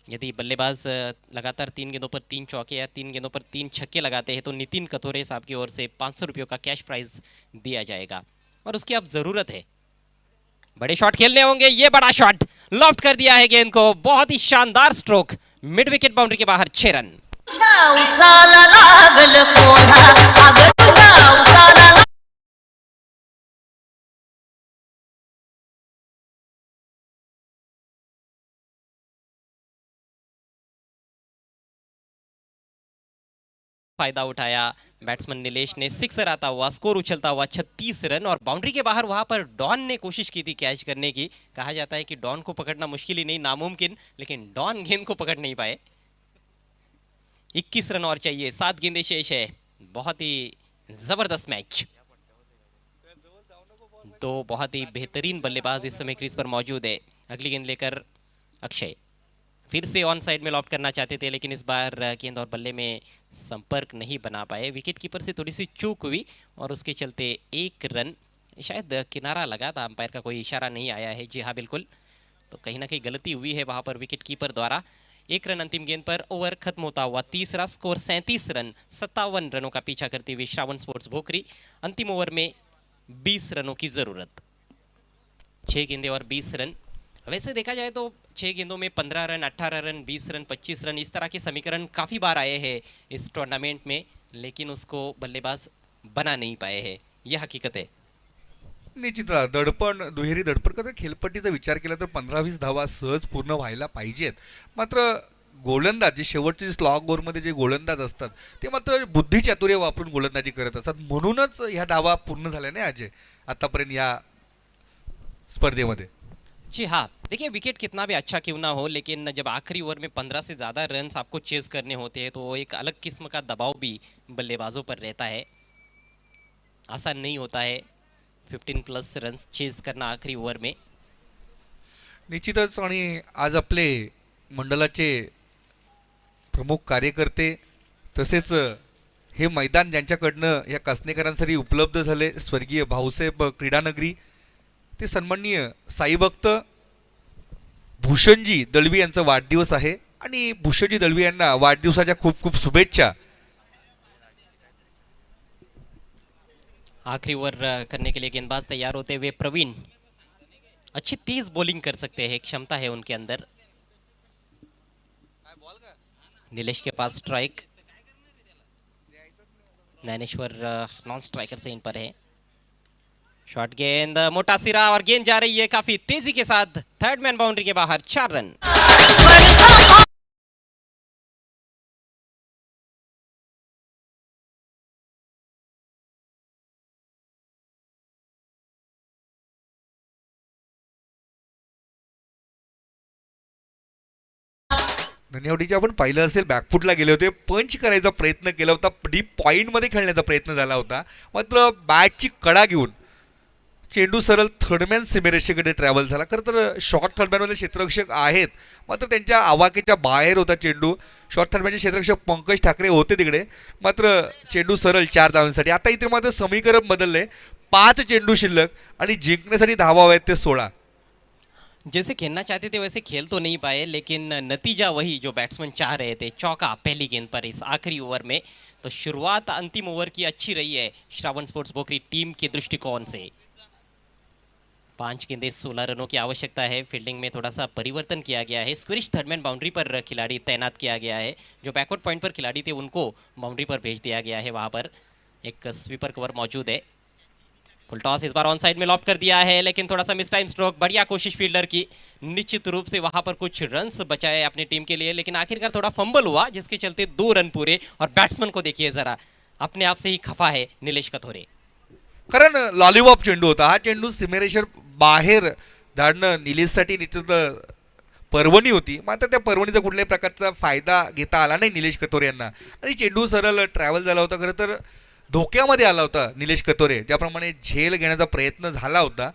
[SPEAKER 1] यदि बल्लेबाज लगातार 3 गेंदों पर 3 चौके या 3 गेंदों पर 3 छक्के लगाते हैं तो नितिन कथोरे साहब की ओर से 500 रुपयों का कैश प्राइज दिया जाएगा और उसकी अब ज़रूरत है. बड़े शॉट खेलने होंगे. ये बड़ा शॉट लॉफ्ट कर दिया है गेंद को. बहुत ही शानदार स्ट्रोक. मिड विकेट बाउंड्री के बाहर 6 रन.
[SPEAKER 3] उसाला लागल कोणा अग तुझ्या उसाला
[SPEAKER 1] फायदा उठाया बैट्समैन नीलेश ने. सिक्सर आता हुआ, स्कोर उछलता हुआ 36 रन. और बाउंड्री के बाहर वहां पर डॉन ने कोशिश की थी कैच करने की. कहा जाता है कि डॉन को पकड़ना मुश्किल ही नहीं नामुमकिन, लेकिन डॉन गेंद को पकड़ नहीं पाए. 21 रन और चाहिए, 7 गेंदें शेष है. बहुत ही जबरदस्त मैच. दो बहुत ही बेहतरीन बल्लेबाज इस समय क्रीज पर मौजूद है. अगली गेंद लेकर अक्षय फिर से ऑन साइड में लॉफ्ट करना चाहते थे, लेकिन इस बार गेंद और बल्ले में संपर्क नहीं बना पाए. विकेट कीपर से थोड़ी सी चूक हुई और उसके चलते 1 रन. शायद किनारा लगा था, अंपायर का कोई इशारा नहीं आया है. जी हाँ, बिल्कुल. तो कहीं ना कहीं गलती हुई है वहां पर विकेट कीपर द्वारा. 1 रन अंतिम गेंद पर. ओवर खत्म होता हुआ तीसरा. Score 37 run. 57 रनों का पीछा करते हुए श्रावण स्पोर्ट्स भोकरी. अंतिम ओवर में 20 रनों की जरूरत. 6 गेंदें और 20 रन. वैसे देखा जाए तो 6 गेंदों में 15 रन, 18 रन, 20 रन, 25 रन, इस तरह के समीकरण काफ़ी बार आए हैं इस टूर्नामेंट में, लेकिन उसको बल्लेबाज बना नहीं पाए हैं. यह हकीकत है.
[SPEAKER 2] निश्चित दडपण, दुहेरी दडपण कसं खेळपट्टीचा विचार केला तर 15-20 धावा सहज पूर्ण व्हायला पाहिजेत. मात्र गोलंदाज जे शेवटचे स्लॉग ओव्हरमध्ये जे गोलंदाज असतात ते मात्र बुद्धिचातुर्य वापरून गोलंदाजी करत असतात. म्हणूनच ह्या धावा पूर्ण झाल्या नाही अजय आतापर्यंत या स्पर्धेमध्ये.
[SPEAKER 1] जी हाँ, देखिए विकेट कितना भी अच्छा क्यों ना हो, लेकिन जब आखिरी ओवर में 15 से ज़्यादा रन्स आपको चेज करने होते हैं तो एक अलग किस्म का दबाव भी बल्लेबाजों पर रहता है. आसान नहीं होता है 15+ रन्स चेज करना आखिरी ओवर में.
[SPEAKER 2] निश्चितच. आणि आज आपले मंडळाचे प्रमुख कार्यकर्ते तसेच हे मैदान ज्यांच्याकडनं या कसनेकरांसाठी उपलब्ध झाले, स्वर्गीय भाऊसाहेब क्रीडानगरी, ते सन्माननीय साईभक्त भूषणजी दळवी यांचा वाढदिवस आहे आणि भूषणजी दळवी यांना वाढदिवसाच्या खूप खूप शुभेच्छा.
[SPEAKER 1] आखिरी ओवर करने के लिए गेंदबाज तैयार होते हुए प्रवीण. अच्छी तेज बॉलिंग कर सकते हैं, क्षमता है उनके अंदर. नीलेश के पास स्ट्राइक. ज्ञानेश्वर नॉन स्ट्राइकर से इन पर है. शॉट गेंद, मोटा सिरा और गेंद जा रही है काफी तेजी के साथ. थर्ड मैन बाउंड्री के बाहर 4 रन.
[SPEAKER 2] धन्यवादीचे आपण पाहिलं असेल बॅकफुटला गेले होते, पंच करायचा प्रयत्न केला होता, डीप पॉईंटमध्ये खेळण्याचा प्रयत्न झाला होता. मात्र बॅटची कडा घेऊन चेंडू सरळ थर्डमॅन सीमेरेषेकडे ट्रॅव्हल झाला. खरं तर शॉर्ट थर्डमॅनमध्ये क्षेत्ररक्षक आहेत, मात्र त्यांच्या आवाक्याच्या बाहेर होता चेंडू. शॉर्ट थर्डमॅनचे क्षेत्ररक्षक पंकज ठाकरे होते तिकडे, मात्र चेंडू सरळ 4 धावांसाठी. आता इथे मात्र समीकरण बदलले. 5 चेंडू शिल्लक आणि जिंकण्यासाठी धावा आहेत ते 16.
[SPEAKER 1] जैसे खेलना चाहते थे वैसे खेल तो नहीं पाए, लेकिन नतीजा वही जो बैट्समैन चाह रहे थे. चौका पहली गेंद पर इस आखिरी ओवर में. तो शुरुआत अंतिम ओवर की अच्छी रही है श्रावण स्पोर्ट्स भोकरी टीम के दृष्टिकोण से. 5 गेंदें 16 रनों की आवश्यकता है. फील्डिंग में थोड़ा सा परिवर्तन किया गया है. स्क्विरिश थर्डमैन बाउंड्री पर खिलाड़ी तैनात किया गया है. जो बैकवर्ड पॉइंट पर खिलाड़ी थे उनको बाउंड्री पर भेज दिया गया है. वहाँ पर एक स्वीपर कवर मौजूद है. फुल टॉस इस बार ऑन साइड में लॉफ्ट कर दिया है, लेकिन थोड़ा सा मिस टाइम स्ट्रोक। बढ़िया कोशिश फील्डर की, निश्चित रूप से वहां पर कुछ रन्स बचाए अपनी टीम के लिए, लेकिन आखिरकार थोड़ा फंबल हुआ जिसके चलते 2 रन पूरे। और बैट्समैन को देखिए जरा, अपने आप से ही खफा है निलेश कथोरे।
[SPEAKER 2] कारण लॉलीपॉप चेंडू होता हा चेंडू सीमेरेषेर बाहेर धाडणं निलेशसाठी निश्चित पर्वणी होती, मात्र त्या पर्वणीचा कुठल्याही प्रकारचा फायदा घेता आला नाही निलेश कथोरे यांना आणि चेंडू सरळ ट्रॅव्हल झाला होता. खरं तर धोक्यामध्ये आला होता निलेश कथोरे, ज्याप्रमाणे झेल घेण्याचा प्रयत्न झाला होता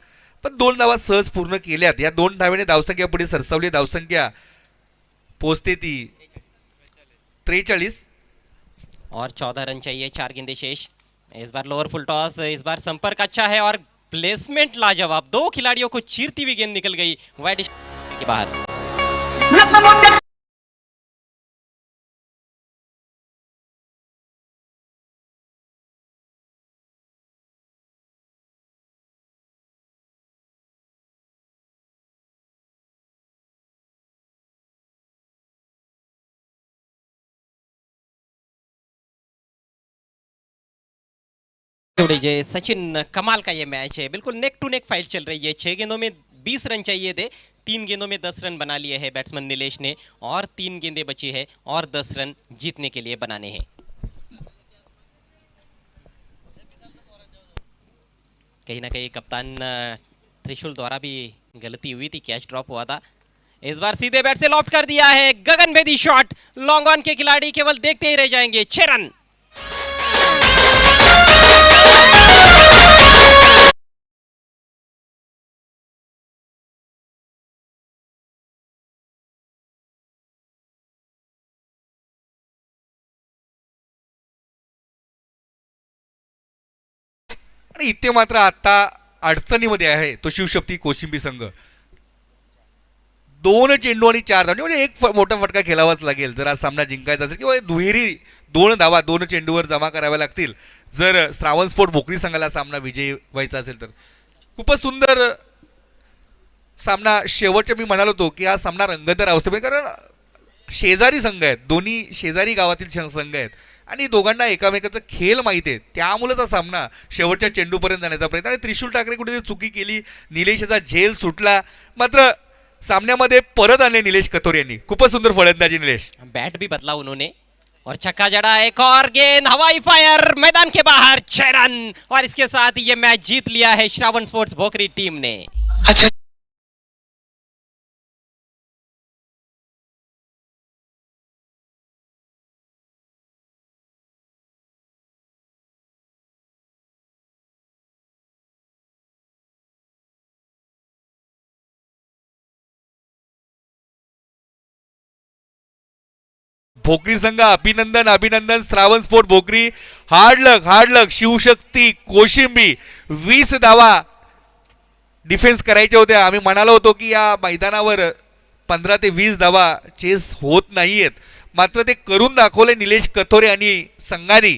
[SPEAKER 2] पण 2 धावा सहज पूर्ण केल्यात. या 2 धावेने धावसंख्या पुढे सरसावली. धावसंख्या पोहोचते ती 43
[SPEAKER 1] और 14 रन चाहिए, 4 गेंदे शेष। इस बार लोअर फुल टॉस, इस बार संपर्क अच्छा है और प्लेसमेंट लाजवाब। 2 खिलाड़ियों को चीरती हुई गेंद निकल गई वाइड के बाहर। जे सचिन, कमाल का ये मैच है, बिल्कुल नेक टू नेक फाइट चल रही है। 6 गेंदों में 20 रन चाहिए थे, 3 गेंदों में 10 रन बना लिए हैं बैट्समैन निलेश ने, और 3 गेंदें बची है और 10 रन जीतने के लिए बनाने हैं। कहीं ना कहीं कप्तान त्रिशूल द्वारा भी गलती हुई थी, कैच ड्रॉप हुआ था। इस बार सीधे बैट से लॉफ्ट कर दिया है, गगनभेदी शॉट। लॉन्ग ऑन के खिलाड़ी केवल देखते ही रह जाएंगे। 6 रन।
[SPEAKER 2] आणि इथे मात्र आता अडचणीमध्ये आहे तो शिवशक्ती कोशिंबी संघ. 2 चेंडू आणि 4 धावा, म्हणजे एक मोठा फटका खेळावाच लागेल जर हा सामना जिंकायचा असेल, किंवा दुहेरी 2 धावा 2 चेंडूवर जमा कराव्या लागतील जर श्रावण स्पोर्ट भोकरी संघाला सामना विजयी व्हायचा असेल तर. खूपच सुंदर सामना. शेवटच्या मी म्हणालो होतो की हा सामना रंगतदार अवस्थेमध्ये, कारण शेजारी संघ आहेत, दोन्ही शेजारी गावातील संघ आहेत आणि दोघांना एकामेकाचा खेळ माहिती आहे, त्यामुळेच हा सामना शेवटच्या चेंडूपर्यंत जाण्याचा प्रयत्न. आणि त्रिशूल ठाकरे कुठेतरी चुकी केली, निलेशचा झेल सुटला, मात्र सामन्यामध्ये परत आले निलेश कथोरे यांनी. खूपच सुंदर फलंदाजी निलेश.
[SPEAKER 1] बैट भी बदला उन्होंने और छक्का जड़ा। एक और गेंद, हवाई फायर, मैदान के बाहर। 6 रन और इसके साथ ये मैच जीत लिया है श्रावण स्पोर्ट्स भोकरी टीम ने।
[SPEAKER 2] भोकरी संघ अभिनंदन अभिनंदन. Shravan sport Bhokari hard luck. Shivshakti Koshimbi 20 धावा डिफेन्स करायच्या होत्या. आम्ही म्हणालो होतो की या मैदानावर 15 ते 20 धावा चेस होत नाहीयेत, मात्र ते करून दाखवले निलेश कथोरे आणि संघाने.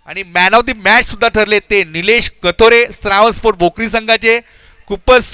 [SPEAKER 2] आणि मॅन ऑफ द मॅच सुद्धा ठरले ते निलेश कथोरे श्रावण स्पोर्ट भोकरी संघाचे. खूपच